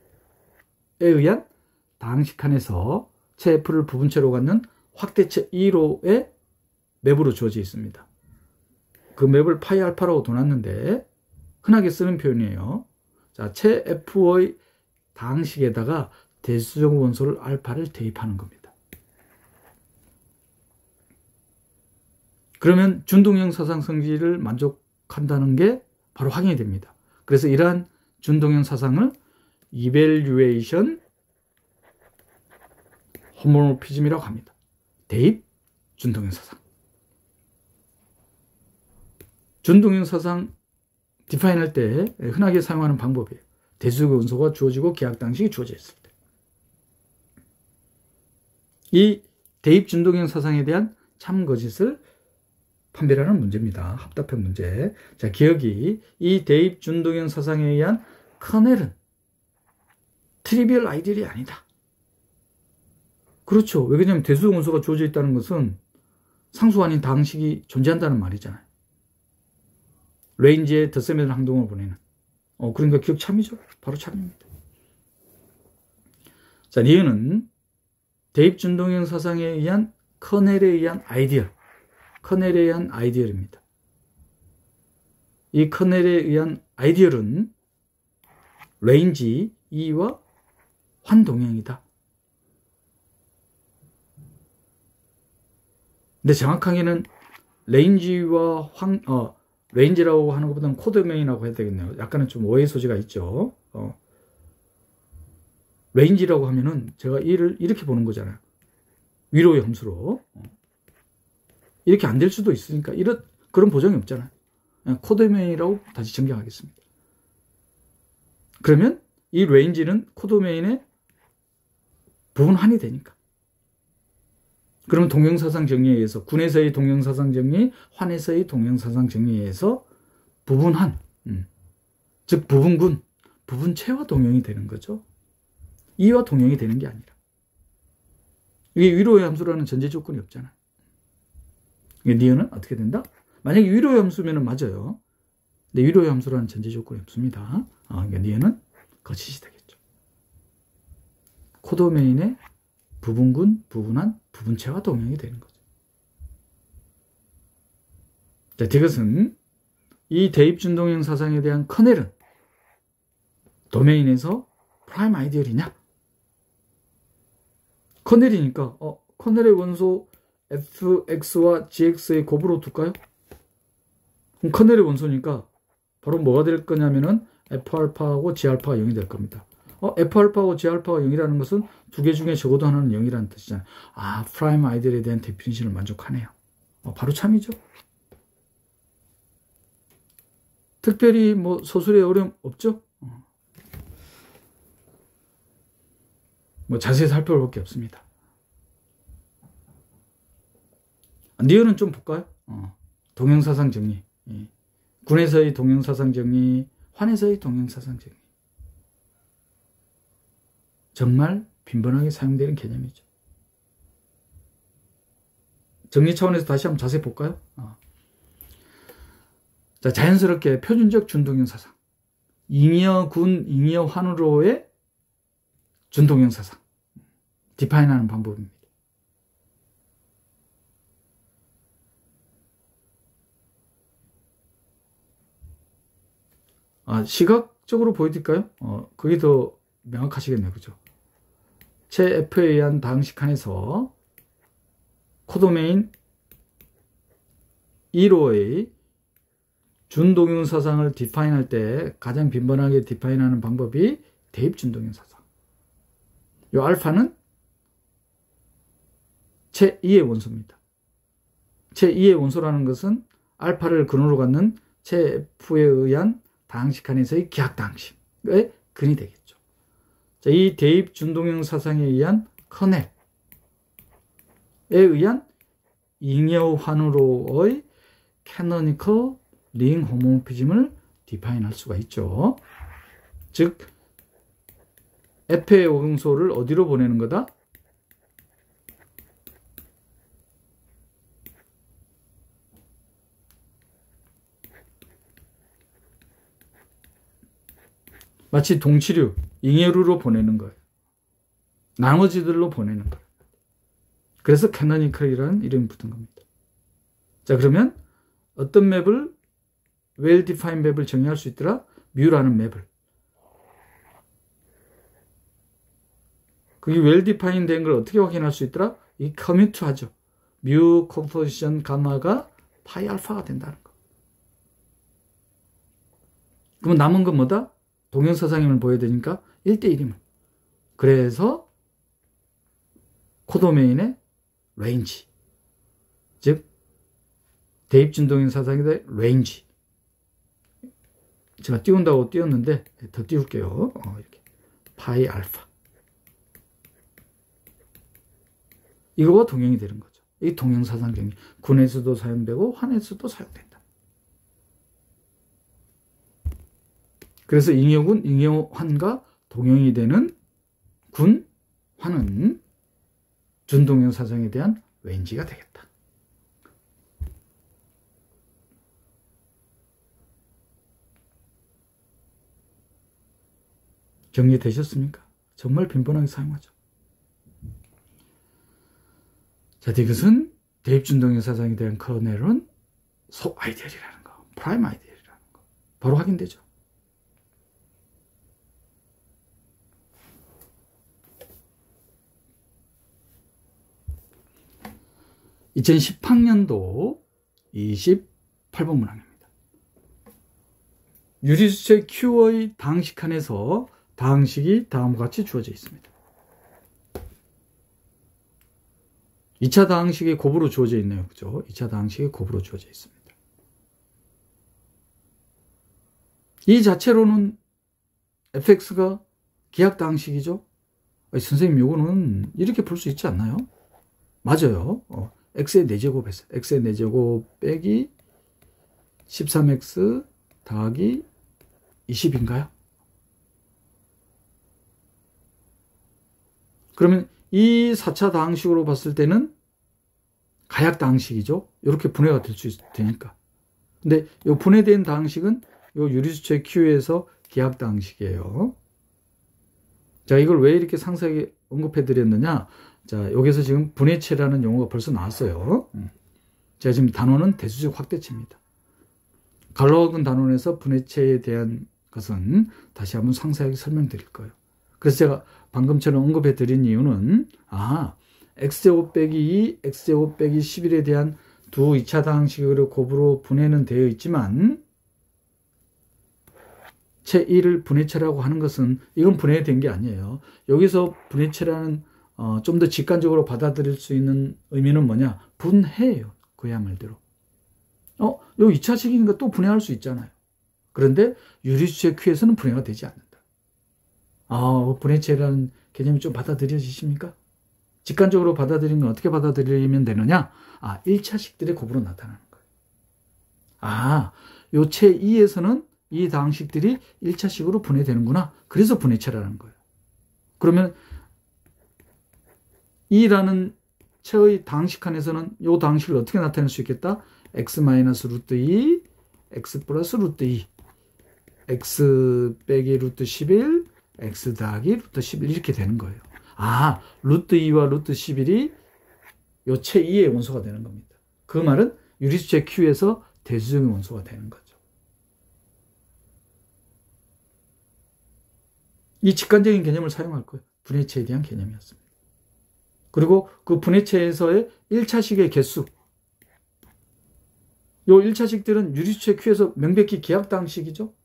의한 다항식한에서 체 F를 부분체로 갖는 확대체 2로의 맵으로 주어져 있습니다. 그 맵을 파이 알파라고 둬놨는데 흔하게 쓰는 표현이에요. 자, 체 F의 다항식에다가 대수용 원소를 알파를 대입하는 겁니다. 그러면 준동형 사상 성질을 만족한다는 게 바로 확인이 됩니다. 그래서 이러한 준동형 사상을 이밸류에이션 호모모피즘이라고 합니다. 대입 준동형 사상. 준동형 사상 디파인할 때 흔하게 사용하는 방법이에요. 대수용 원소가 주어지고 계약 당식이 주어져 있을 때. 이 대입 준동형 사상에 대한 참거짓을 판별하는 문제입니다. 합답형 문제. 자, 기억이 이 대입 준동형 사상에 의한 커넬은 트리비얼 아이디얼이 아니다. 그렇죠. 왜 그러냐면 대수용 원소가 주어져 있다는 것은 상수가 아닌 다항식이 존재한다는 말이잖아요. 레인지에 덧셈에 대한 항동을 보내는. 그러니까 기억 참이죠. 바로 참입니다. 자, 니은은 대입 준동형 사상에 의한 커넬에 의한 아이디얼. 커넬에 의한 아이디얼입니다. 이 커넬에 의한 아이디얼은 레인지 2와 환동형이다. 근데 정확하게는 레인지와 레인지라고 하는 것보다는 코드메인이라고 해야 되겠네요. 약간은 좀 오해 소지가 있죠. 레인지라고 하면은 제가 이를 이렇게 보는 거잖아요. 위로의 함수로. 이렇게 안 될 수도 있으니까 그런 보장이 없잖아요. 코드메인이라고 다시 정정하겠습니다. 그러면 이 레인지는 코드메인의 부분환이 되니까. 그러면 동형사상 정리에 의해서 군에서의 동형사상 정리, 환에서의 동형사상 정리에 의해서 부분환, 즉 부분군, 부분체와 동형이 되는 거죠. 이와 동형이 되는 게 아니라. 이게 위로의 함수라는 전제 조건이 없잖아요. 이게 니은은 어떻게 된다? 만약에 위로의 함수면 맞아요. 근데 위로의 함수라는 전제 조건이 없습니다. 그러니까 니은은 거짓이 되겠죠. 코도메인의 부분군, 부분한, 부분체와 동형이 되는 거죠. 자, 이것은 이 대입준동형 사상에 대한 커넬은 도메인에서 프라임 아이디얼이냐? 커넬이니까 커넬의 원소 fx와 gx의 곱으로 둘까요? 그럼 커넬의 원소니까 바로 뭐가 될 거냐면은 f알파하고 g알파가 0이 될 겁니다. f알파하고 g알파가 0이라는 것은 두 개 중에 적어도 하나는 0이라는 뜻이잖아요. 프라임 아이디얼에 대한 데피니션을 만족하네요. 바로 참이죠. 특별히 뭐 서술에 어려움 없죠? 뭐 자세히 살펴볼 게 없습니다. 니은은 좀 볼까요? 동형사상 정리. 군에서의 동형사상 정리, 환에서의 동형사상 정리. 정말 빈번하게 사용되는 개념이죠. 정리 차원에서 다시 한번 자세히 볼까요? 자, 자연스럽게 표준적 준동형 사상. 잉여 군, 잉여 환으로의 준동형 사상. 디파인하는 방법입니다. 시각적으로 보여드릴까요? 그게 더 명확하시겠네요. 그죠? 체 F에 의한 다항식칸에서 코도메인 1호의 준동형 사상을 디파인할 때 가장 빈번하게 디파인하는 방법이 대입 준동형 사상. 이 알파는 체 2의 원소입니다. 체 2의 원소라는 것은 알파를 근원으로 갖는 체 F에 의한 다항식칸에서의 기하다항식의 근이 되겠죠. 자, 이 대입 준동형 사상에 의한 커넬에 의한 잉여환으로의 캐노니컬 링 호모모피즘을 디파인할 수가 있죠. 즉 F의 원소를 어디로 보내는 거다? 마치 동치류, 잉여류로 보내는 거예요. 나머지들로 보내는 거예요. 그래서 캐노니컬이라는 이름이 붙은 겁니다. 자, 그러면 어떤 맵을 well-defined 맵을 정의할 수 있더라? 뮤라는 맵을. 그게 well-defined 된 걸 어떻게 확인할 수 있더라? 이 커뮤트 하죠. 뮤 컴포지션 가마가 파이 알파가 된다는 거. 그러면 남은 건 뭐다? 동형사상임을 보여야 되니까 1대1이면. 그래서 코도메인의 레인지. 즉 대입 준동형 사상의 레인지. 제가 띄운다고 띄웠는데 더 띄울게요. 이렇게 파이 알파. 이거가 동형이 되는 거죠. 이 동형사상 정리. 군에서도 사용되고 환에서도 사용된다. 그래서 잉여군, 잉여환과 동형이 되는 군, 환은 준동형 사상에 대한 왠지가 되겠다. 정리되셨습니까? 정말 빈번하게 사용하죠. 자, 이것은 대입 준동형 사상에 대한 커넬은 속 아이디얼이라는 거, 프라임 아이디얼이라는 거 바로 확인되죠. (2018년도) 28번 문항입니다. 유리수체 Q의 다항식칸에서 다항식이 다음과 같이 주어져 있습니다. 2차 다항식이 곱으로 주어져 있네요. 그죠? 2차 다항식이 곱으로 주어져 있습니다. 이 자체로는 fx가 기하 다항식이죠? 선생님, 요거는 이렇게 볼 수 있지 않나요? 맞아요. x의 4제곱에서 x의 4제곱 빼기 13x 더하기 20인가요? 그러면 이 4차 다항식으로 봤을 때는 가약 다항식이죠. 이렇게 분해가 될 수 되니까. 근데 이 분해된 다항식은 이 유리수체 Q에서 기하 다항식이에요. 자, 이걸 왜 이렇게 상세하게 언급해 드렸느냐? 자, 여기서 지금 분해체라는 용어가 벌써 나왔어요. 제가 지금 단원은 대수적 확대체입니다. 갈로하건 단원에서 분해체에 대한 것은 다시 한번 상세하게 설명드릴 거예요. 그래서 제가 방금처럼 언급해 드린 이유는 x제곱 빼기 2, x제곱 빼기 11에 대한 두 2차 다항식으로 곱으로 분해는 되어 있지만 체 1을 분해체라고 하는 것은 이건 분해된 게 아니에요. 여기서 분해체라는 좀 더 직관적으로 받아들일 수 있는 의미는 뭐냐? 분해예요. 그야말로. 요 2차식이니까 또 분해할 수 있잖아요. 그런데 유리수체 Q에서는 분해가 되지 않는다. 분해체라는 개념이 좀 받아들여지십니까? 직관적으로 받아들이는 건 어떻게 받아들이면 되느냐? 1차식들의 곱으로 나타나는 거예요. 요 채 2에서는 이 다항식들이 1차식으로 분해되는구나. 그래서 분해체라는 거예요. 그러면 2라는 채의 다항식 칸에서는 요 다항식을 어떻게 나타낼 수 있겠다? x-루트 2, x 플러스 루트 2, x 빼기 루트 11, x 더하기 루트 11 이렇게 되는 거예요. 루트 2와 루트 11이 요 채 2의 원소가 되는 겁니다. 그 말은 유리수채 Q에서 대수적인 원소가 되는 거죠. 이 직관적인 개념을 사용할 거예요. 분해체에 대한 개념이었습니다. 그리고 그 분해체에서의 1차식의 개수, 요 1차식들은 유리수채 Q에서 명백히 기하학당식이죠.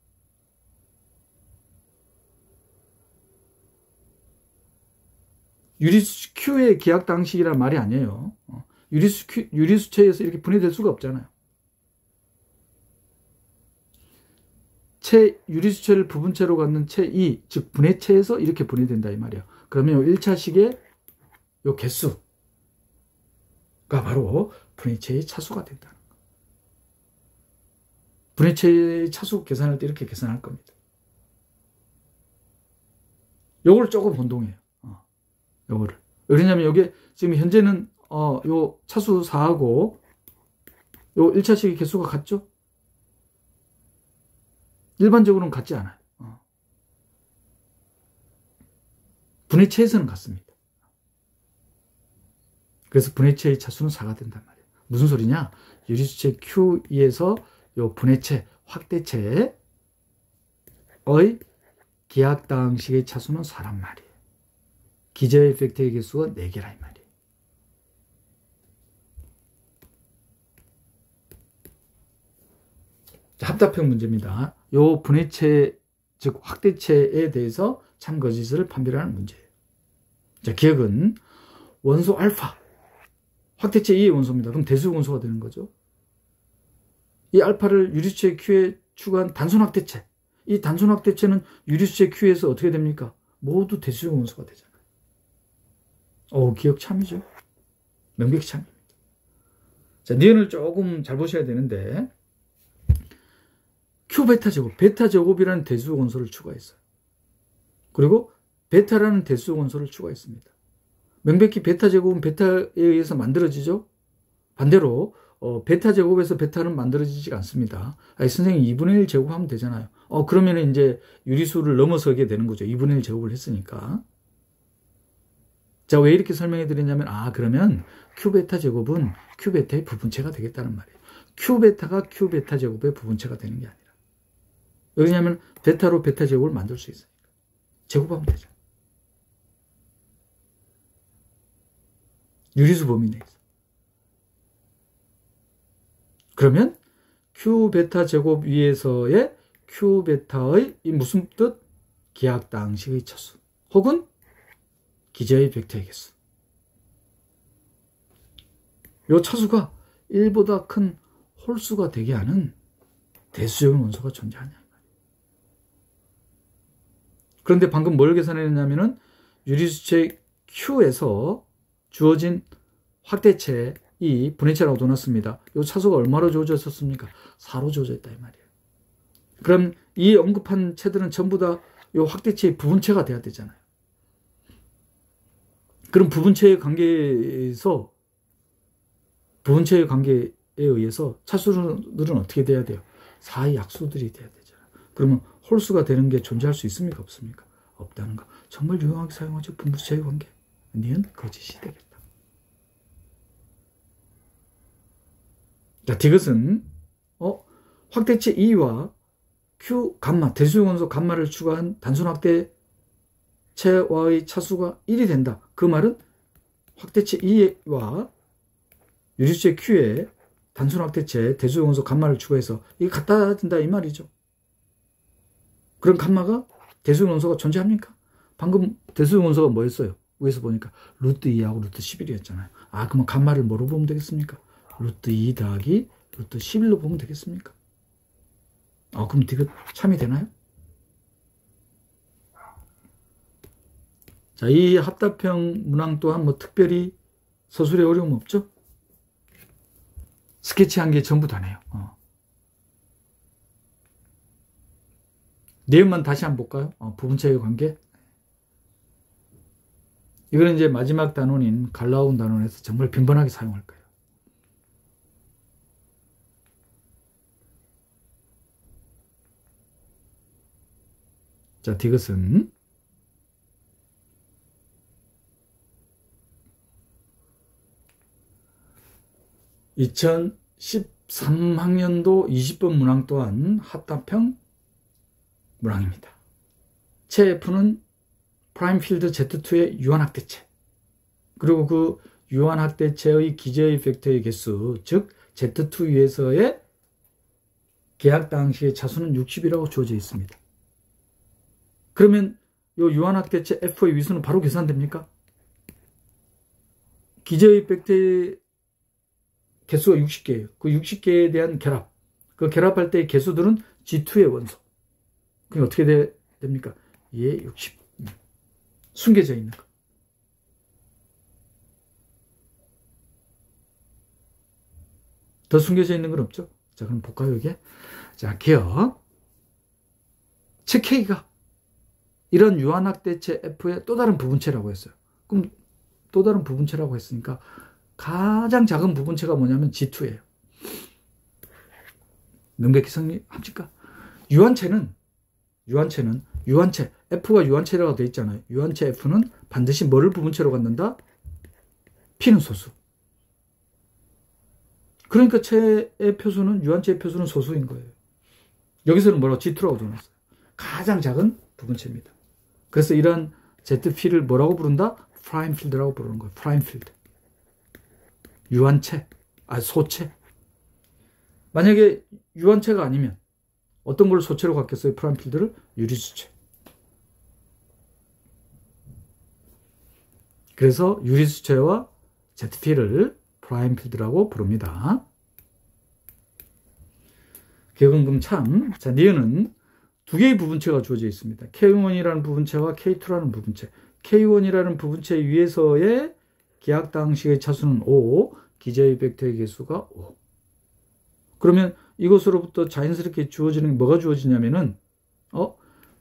유리수 Q의 기하학당식이란 말이 아니에요. 유리수채에서 이렇게 분해될 수가 없잖아요. 유리수채를 부분체로 갖는 채 2, 즉 분해체에서 이렇게 분해된다 이 말이에요. 그러면 1차식의 요 개수가 바로 분해체의 차수가 된다는 거예요. 분해체의 차수 계산할 때 이렇게 계산할 겁니다. 요걸 조금 혼동해요. 요거를. 왜냐면 여기 지금 현재는 요 차수 4하고 요 1차식의 개수가 같죠? 일반적으로는 같지 않아요. 분해체에서는 같습니다. 그래서 분해체의 차수는 4가 된단 말이에요. 무슨 소리냐? 유리수채 Q에서 요 분해체, 확대체의 기하학당식의 차수는 4란 말이에요. 기저의 팩터의 개수가 4개라 이 말이에요. 합답형 문제입니다. 요 분해체, 즉 확대체에 대해서 참거짓을 판별하는 문제예요. 자, 기억은 원소 알파, 확대체 2의 원소입니다. 그럼 대수의 원소가 되는 거죠. 이 알파를 유리수채 Q에 추가한 단순 확대체, 이 단순 확대체는 유리수채 Q에서 어떻게 됩니까? 모두 대수의 원소가 되잖아요. 기억 참이죠. 명백히 참입니다. 자, 니은을 조금 잘 보셔야 되는데, Q 베타 제곱, 베타 제곱이라는 대수 원소를 추가했어요. 그리고 베타라는 대수 원소를 추가했습니다. 명백히 베타 제곱은 베타에 의해서 만들어지죠. 반대로 베타 제곱에서 베타는 만들어지지 않습니다. 선생님 2분의 1 제곱하면 되잖아요. 그러면 이제 유리수를 넘어서게 되는 거죠. 2분의 1 제곱을 했으니까. 자, 왜 이렇게 설명해 드리냐면 그러면 Q베타 제곱은 Q베타의 부분체가 되겠다는 말이에요. Q베타가 Q베타 제곱의 부분체가 되는 게 아니라. 왜냐하면 베타로 베타 제곱을 만들 수 있으니까. 제곱하면 되죠. 유리수 범위 내에서. 그러면 Q베타 제곱 위에서의 Q베타의 이 무슨 뜻? 기하학당식의 차수 혹은 기저의 벡터의 개수. 이 차수가 1보다 큰 홀수가 되게 하는 대수적인 원소가 존재하냐. 그런데 방금 뭘 계산했냐면은 유리수채 Q에서 주어진 확대체 이 분해체라고 둬놨습니다. 이 차수가 얼마로 주어져 있었습니까? 4로 주어져 있다 이 말이에요. 그럼 이 언급한 체들은 전부 다 이 확대체의 부분체가 돼야 되잖아요. 그럼 부분체의 관계에서 부분체의 관계에 의해서 차수들은 어떻게 돼야 돼요? 4의 약수들이 돼야 되잖아요. 그러면 홀수가 되는 게 존재할 수 있습니까? 없습니까? 없다는 거. 정말 유용하게 사용하죠. 분부체의 관계. 니은 거짓이 되겠다. 자, 이것은 확대체 2와 Q 감마, 대수의 원소 감마를 추가한 단순 확대체와의 차수가 1이 된다. 그 말은 확대체 2와 유리수채 Q에 단순 확대체 대수의 원소 감마를 추가해서 이게 갖다 된다 이 말이죠. 그런 감마가 대수의 원소가 존재합니까? 방금 대수의 원소가 뭐였어요? 위에서 보니까 루트 2하고 루트 11이었잖아요. 그러면 감마를 뭐로 보면 되겠습니까? 루트 2 더하기 루트 11로 보면 되겠습니까? 그럼 이거 참이 되나요? 자, 이 합답형 문항 또한 뭐 특별히 서술에 어려움 없죠? 스케치한 게 전부 다네요. 내용만 다시 한번 볼까요? 부분체의 관계. 이거는 이제 마지막 단원인 갈라온 단원에서 정말 빈번하게 사용할 거예요. 자, 이것은 2013학년도 20번 문항 또한 합답형 문항입니다. 채 F는 프라임 필드 Z2의 유한학대체, 그리고 그 유한학대체의 기저의 벡터의 개수, 즉 Z2 위에서의 계약 당시의 차수는 60이라고 주어져 있습니다. 그러면 이 유한학대체 F의 위수는 바로 계산됩니까? 기저의 벡터의 개수가 60개예요. 그 60개에 대한 결합, 그 결합할 때의 개수들은 G2의 원소. 그럼 어떻게 됩니까? 얘 60. 숨겨져 있는 거. 더 숨겨져 있는 건 없죠? 자, 그럼 볼까요, 이게? 자, 기억. 체 K가 이런 유한학대체 F의 또 다른 부분체라고 했어요. 그럼 또 다른 부분체라고 했으니까 가장 작은 부분체가 뭐냐면 G2예요. 명백히 성립합니까? 유한체, F가 유한체라고 되어 있잖아요. 유한체 F는 반드시 뭐를 부분체로 갖는다? P는 소수. 그러니까 체의 표수는, 유한체의 표수는 소수인 거예요. 여기서는 뭐라고? G2라고 적어놨어요. 가장 작은 부분체입니다. 그래서 이런 ZP를 뭐라고 부른다? 프라임 필드라고 부르는 거예요. 프라임 필드. 유한체, 소체. 만약에 유한체가 아니면 어떤 걸 소체로 갖겠어요? 프라임 필드를? 유리수체. 그래서 유리수체와 ZP를 프라임 필드라고 부릅니다. 기억은 참. 자, 니은은 두 개의 부분체가 주어져 있습니다. K1이라는 부분체와 K2라는 부분체. K1이라는 부분체 위에서의 기약 당식의 차수는 5, 기저의 벡터의 개수가 5. 그러면 이것으로부터 자연스럽게 주어지는 게 뭐가 주어지냐면은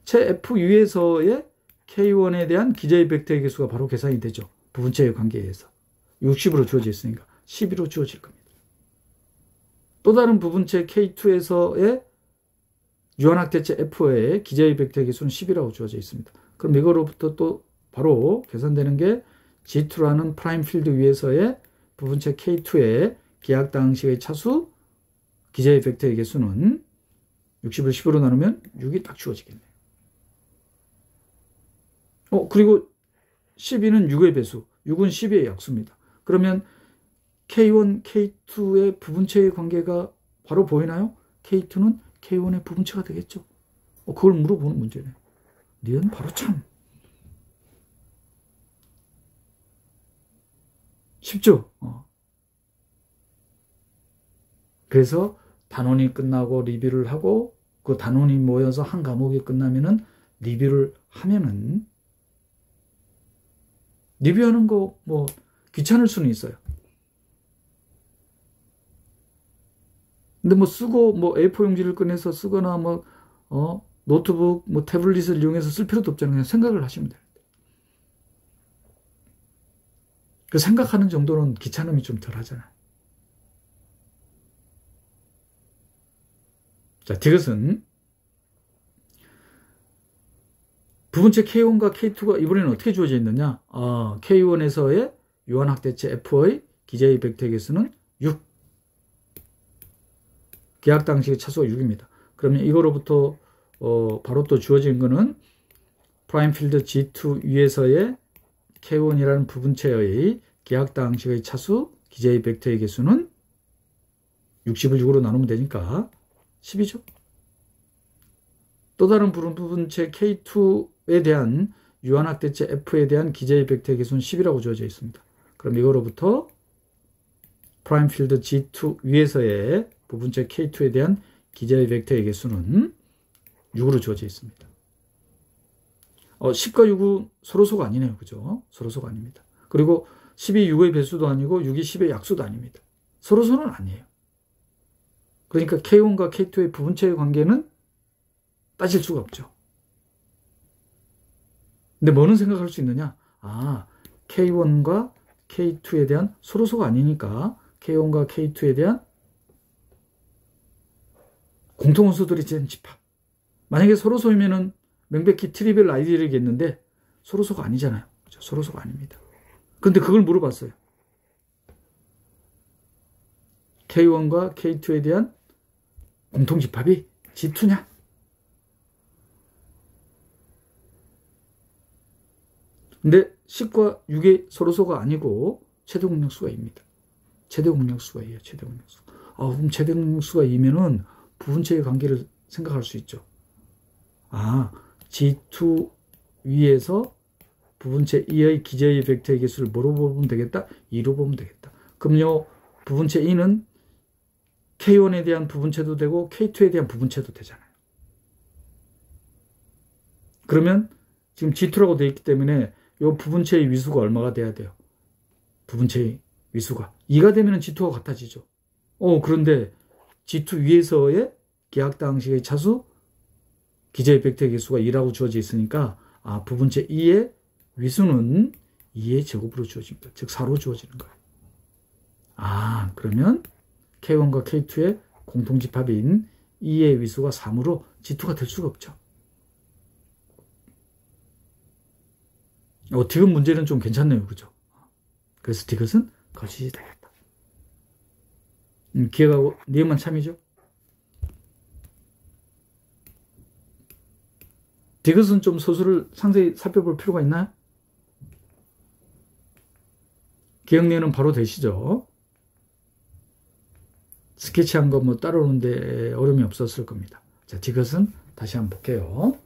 체 F 위에서의 K1에 대한 기저의 벡터의 개수가 바로 계산이 되죠. 부분체의 관계에 의해서. 60으로 주어져 있으니까 12로 주어질 겁니다. 또 다른 부분체 K2에서의 유한학대체 F의 기저의 벡터의 개수는 10이라고 주어져 있습니다. 그럼 이거로부터 또 바로 계산되는 게 G2라는 프라임 필드 위에서의 부분체 K2의 기약 당식의 차수, 기저의 벡터의 개수는 60을 10으로 나누면 6이 딱 주어지겠네요. 그리고 12는 6의 배수, 6은 12의 약수입니다. 그러면 K1, K2의 부분체의 관계가 바로 보이나요? K2는 K1의 부분체가 되겠죠. 그걸 물어보는 문제네. 니은 바로 참. 쉽죠? 그래서 단원이 끝나고 리뷰를 하고 그 단원이 모여서 한 과목이 끝나면은 리뷰를 하면은 리뷰하는 거 뭐 귀찮을 수는 있어요. 근데 뭐 쓰고 뭐 A4 용지를 꺼내서 쓰거나 뭐 노트북 뭐 태블릿을 이용해서 쓸 필요도 없잖아요. 그냥 생각을 하시면 돼요. 그 생각하는 정도는 귀찮음이 좀 덜 하잖아요. 자, 이것은 부분체 K1과 K2가 이번에는 어떻게 주어져 있느냐? K1에서의 유한학대체 F의 기저의 벡터의 개수는 6. 계약 당식의 차수가 6입니다. 그러면 이거로부터 바로 또 주어진 거는 프라임 필드 G2 위에서의 K1이라는 부분체의 계약 당식의 차수, 기저의 벡터의 개수는 60을 6으로 나누면 되니까 10이죠. 또 다른 부분체 K2에 대한 유한학대체 F에 대한 기저의 벡터의 개수는 10이라고 주어져 있습니다. 그럼 이거로부터 프라임 필드 G2 위에서의 부분체 K2에 대한 기저의 벡터의 개수는 6으로 주어져 있습니다. 10과 6은 서로소가 아니네요. 그죠? 서로소가 아닙니다. 그리고 10이 6의 배수도 아니고 6이 10의 약수도 아닙니다. 서로소는 아니에요. 그러니까 K1과 K2의 부분체의 관계는 따질 수가 없죠. 근데 뭐는 생각할 수 있느냐? K1과 K2에 대한 서로소가 아니니까 K1과 K2에 대한 공통원소들이 된 집합. 만약에 서로소이면은 명백히 트리비얼 아이디어이겠는데 서로소가 아니잖아요. 그렇죠? 서로소가 아닙니다. 근데 그걸 물어봤어요. K1과 K2에 대한 공통집합이 G2냐? 근데 10과 6의 서로소가 아니고 최대 공약수가 2입니다. 최대 공약수가 2예요. 최대 공약수. 그럼 최대 공약수가 2면은 부분체의 관계를 생각할 수 있죠. G2 위에서 부분체 2의 기저의 벡터의 개수를 뭐로 보면 되겠다? 2로 보면 되겠다. 그럼 요 부분체 2는 K1에 대한 부분체도 되고 K2에 대한 부분체도 되잖아요. 그러면 지금 G2라고 되어 있기 때문에 요 부분체의 위수가 얼마가 돼야 돼요? 부분체의 위수가 2가 되면 G2가 같아지죠. 그런데 G2 위에서의 기하학당식의 차수 기저의 벡터의 개수가 2라고 주어져 있으니까 부분체 2의 위수는 2의 제곱으로 주어집니다. 즉 4로 주어지는 거예요. 그러면 K1과 K2의 공통집합인 2의 위수가 3으로 G2가 될 수가 없죠. 디귿 문제는 좀 괜찮네요. 그죠? 그래서 디귿은 거짓이 되겠다. 기억하고 니은만 참이죠? 디귿은 좀 소수를 상세히 살펴볼 필요가 있나요? 기억 니은은 바로 되시죠? 스케치한 거 따라오는데 어려움이 없었을 겁니다. 자, 디귿은 다시 한번 볼게요.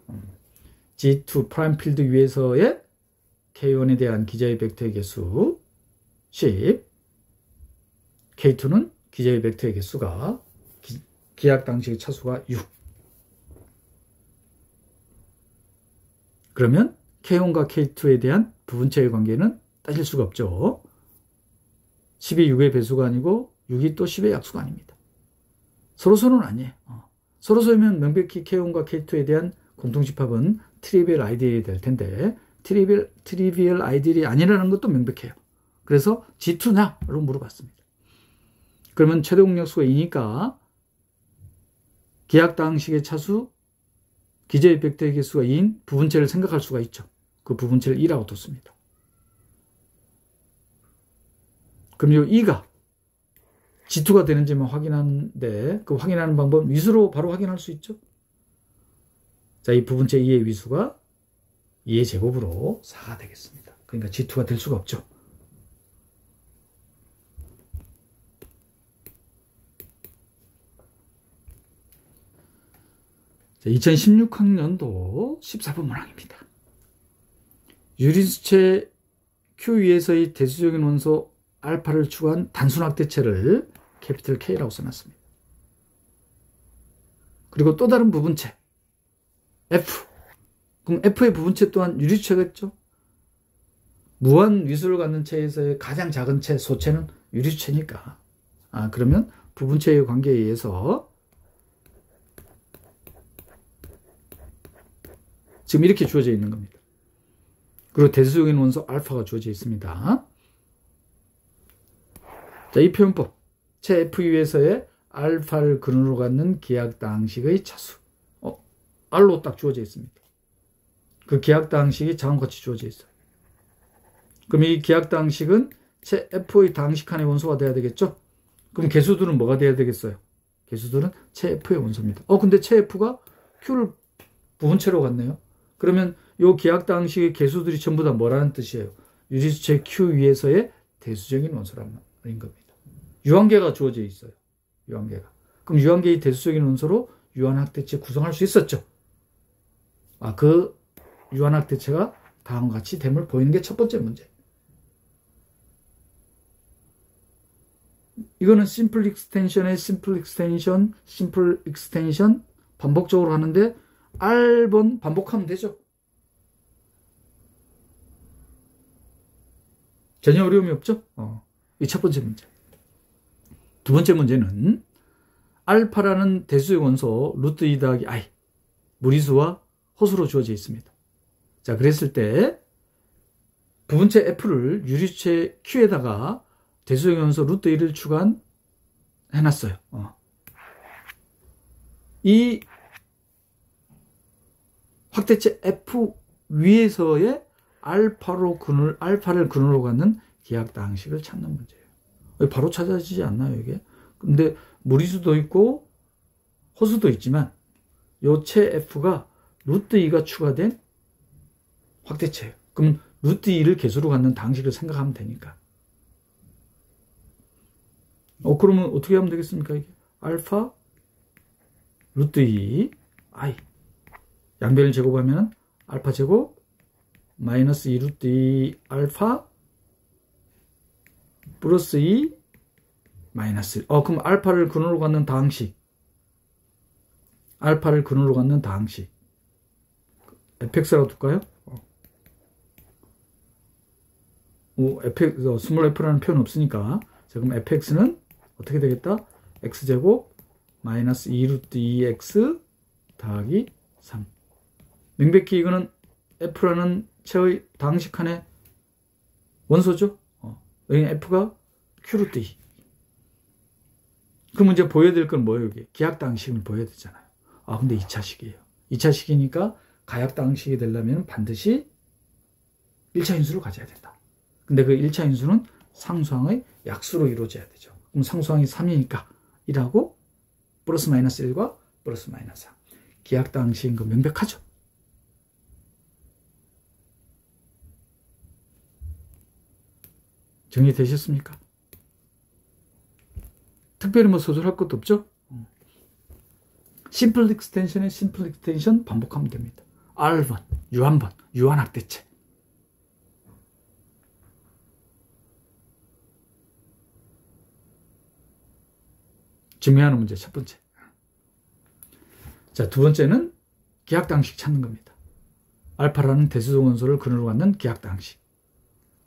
G2 프라임 필드 위에서의 K1에 대한 기저의 벡터의 개수 10, K2는 기저의 벡터의 개수가 기하학당식의 차수가 6. 그러면 K1과 K2에 대한 부분체의 관계는 따질 수가 없죠. 10이 6의 배수가 아니고 6이 또 10의 약수가 아닙니다. 서로소는 아니에요. 서로소이면 명백히 K1과 K2에 대한 공통집합은 트리비얼 아이디어이 될 텐데 트리비얼 아이디어이 아니라는 것도 명백해요. 그래서 G2냐? 라고 물어봤습니다. 그러면 최대 공약수가 2니까 기하학당식의 차수 기저의 벡터의 개수가 2인 부분체를 생각할 수가 있죠. 그 부분체를 2라고 뒀습니다. 그럼 이 2가 G2가 되는지만 확인하는데 그 확인하는 방법은 위수로 바로 확인할 수 있죠. 자, 이 부분체 2의 위수가 2의 제곱으로 4가 되겠습니다. 그러니까 G2가 될 수가 없죠. 자, 2016학년도 14번 문항입니다. 유리수체 Q 위에서의 대수적인 원소 알파를 추구한 단순학대체를 캐피털 K라고 써놨습니다. 그리고 또 다른 부분체 F. 그럼 F의 부분체 또한 유리수체겠죠? 무한 위수를 갖는 체에서의 가장 작은 체, 소체는 유리수체니까. 그러면 부분체의 관계에 의해서 지금 이렇게 주어져 있는 겁니다. 그리고 대수적인 원소 알파가 주어져 있습니다. 자, 이 표현법. 체 F 위에서의 알파를 근원으로 갖는 기하학당식의 차수. R로 딱 주어져 있습니다. 그 기하학당식이 다음과 같이 주어져 있어요. 그럼 이 기하학당식은 체 F의 당식 칸의 원소가 돼야 되겠죠? 그럼 개수들은 뭐가 돼야 되겠어요? 개수들은 체 F의 원소입니다. 근데 체 F가 Q를 부분체로 갖네요. 그러면 이 기하학당식의 개수들이 전부 다 뭐라는 뜻이에요? 유리수체 Q 위에서의 대수적인 원소라는 겁니다. 유한계가 주어져 있어요. 유한계가. 그럼 유한계의 대수적인 원소로 유한학대체 구성할 수 있었죠. 그 유한학대체가 다음과 같이 됨을 보이는 게 첫 번째 문제. 이거는 심플 익스텐션의 심플 익스텐션 반복적으로 하는데 R번 반복하면 되죠. 전혀 어려움이 없죠? 이 첫 번째 문제. 두 번째 문제는 알파라는 대수의 원소 루트 2 더하기 i 무리수와 호수로 주어져 있습니다. 자, 그랬을 때 부분체 F를 유리수체 Q에다가 대수의 원소 루트 2를 해놨어요. 이 확대체 F 위에서의 알파를 근원으로 갖는 기하학당식을 찾는 문제예요. 바로 찾아지지 않나요, 이게? 근데 무리수도 있고 호수도 있지만 요 체 F가 루트 2가 추가된 확대체예요. 그럼 루트 2를 개수로 갖는 당식을 생각하면 되니까. 그러면 어떻게 하면 되겠습니까? 이게 알파 루트 2 i 양변을 제곱하면 알파 제곱 마이너스 2 루트 2 알파 플러스 2 마이너스 1. 그럼 알파를 근원으로 갖는 다항식. fx라고 둘까요? 스몰 f라는 표현 없으니까. 자, 그럼 fx는 어떻게 되겠다? x제곱 마이너스 2 루트 2x 더하기 3. 명백히 이거는 f라는 체의 다항식 칸의 원소죠? 여기 f가 q 루트 2. 그럼 이제 보여야 될 건 뭐예요, 이게? 기하학당식을 보여야 되잖아요. 근데 2차식이에요. 2차식이니까 가역당식이 되려면 반드시 1차 인수를 가져야 된다. 근데 그 1차 인수는 상수항의 약수로 이루어져야 되죠. 그럼 상수항이 3이니까 1하고 플러스 마이너스 1과 플러스 마이너스 3. 기하학당식인 거 명백하죠? 정리되셨습니까? 특별히 뭐 소설할 것도 없죠? 심플 익스텐션에 심플 익스텐션 반복하면 됩니다. R번, 유한번, 유한학대체. 증명하는 문제 첫 번째. 자, 두 번째는 기하학당식 찾는 겁니다. 알파라는 대수적 원소를 근원으로 갖는 기하학당식.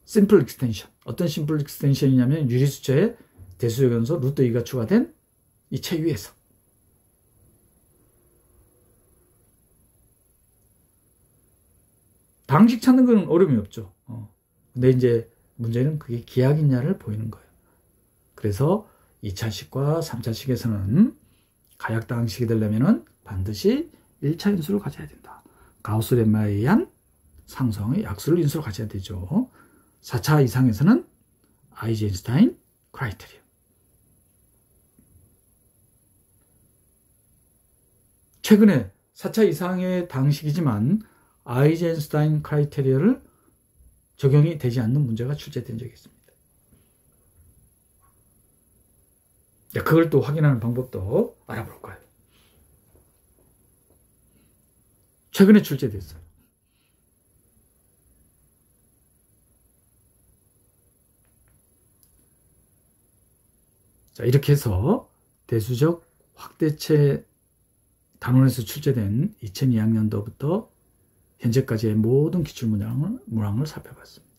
심플 익스텐션. 어떤 심플 익스텐션이냐면 유리수체에 대수적 원소 루트 2가 추가된 이 체 위에서. 당식 찾는 건 어려움이 없죠. 근데 이제 문제는 그게 기하학이냐를 보이는 거예요. 그래서 2차식과 3차식에서는 가역당식이 되려면 반드시 1차 인수를 가져야 된다. 가우스 렘마에 의한 상수항의 약수를 인수로 가져야 되죠. 4차 이상에서는 아이젠슈타인 크라이테리어. 최근에 4차 이상의 당식이지만 아이젠슈타인 크라이테리어를 적용이 되지 않는 문제가 출제된 적이 있습니다. 그걸 또 확인하는 방법도 알아볼 거예요. 최근에 출제됐어요. 자, 이렇게 해서 대수적 확대체 단원에서 출제된 2002학년도부터 현재까지의 모든 기출문항을 살펴봤습니다.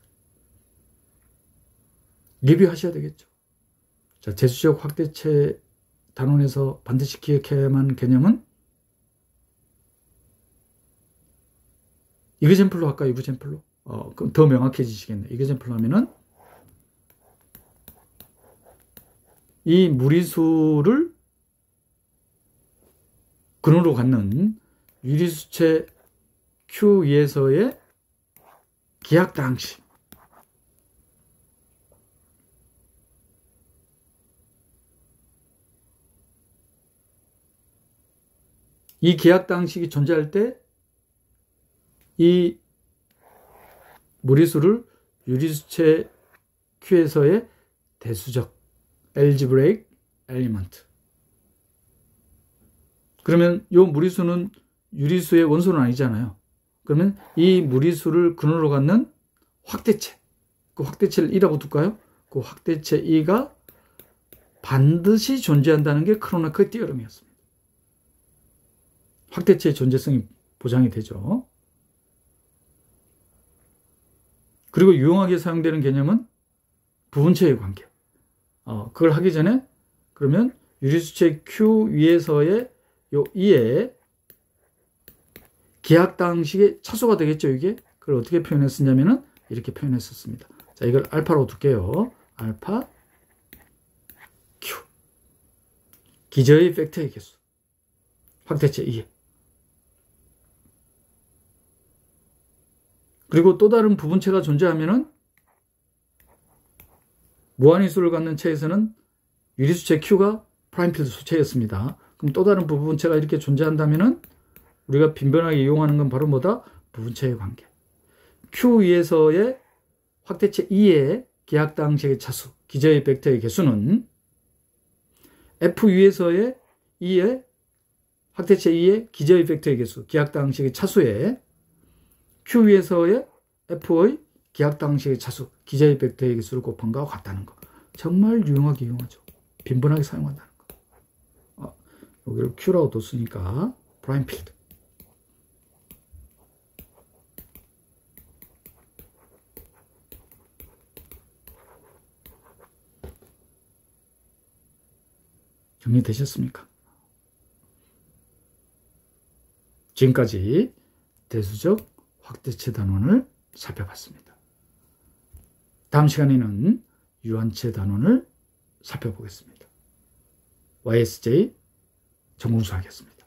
리뷰하셔야 되겠죠. 자, 대수적 확대체 단원에서 반드시 기억해야만 개념은 이그젠플로 할까요? 이그젠플로? 그럼 더 명확해지시겠네요. 이그젠플로 하면은 이 무리수를 근원으로 갖는 유리수체 Q 위에서의 기하학당식. 이 기하학당식이 존재할 때 이 무리수를 유리수체 Q에서의 대수적 algebraic element. 그러면 이 무리수는 유리수의 원소는 아니잖아요. 그러면 이 무리수를 근원으로 갖는 확대체, 그 확대체를 2라고 둘까요? 그 확대체 2가 반드시 존재한다는 게 크로네커의 띠어럼이었습니다. 확대체의 존재성이 보장이 되죠. 그리고 유용하게 사용되는 개념은 부분체의 관계. 그걸 하기 전에 그러면 유리수체 Q 위에서의 요 E의 기하당식의 차수가 되겠죠, 이게? 그걸 어떻게 표현했었냐면은 이렇게 표현했었습니다. 자, 이걸 알파로 둘게요. 알파 Q. 기저의 팩터의 개수. 확대체 2. 그리고 또 다른 부분체가 존재하면은 무한위수를 갖는 체에서는 유리수체 Q가 프라임필드 수체였습니다. 그럼 또 다른 부분체가 이렇게 존재한다면은 우리가 빈번하게 이용하는 건 바로 뭐다? 부분체의 관계. Q 위에서의 확대체 2의 기하당식의 차수, 기저의 벡터의 개수는 F 위에서의 2의 확대체 2의 기저의 벡터의 개수, 기하당식의 차수에 Q 위에서의 F의 기하당식의 차수, 기저의 벡터의 개수를 곱한 거와 같다는 거. 정말 유용하게 이용하죠. 빈번하게 사용한다는 거. 여기를 Q라고 뒀으니까 프라임 필드. 정리되셨습니까? 지금까지 대수적 확대체 단원을 살펴봤습니다. 다음 시간에는 유한체 단원을 살펴보겠습니다. YSJ 정공수 하겠습니다.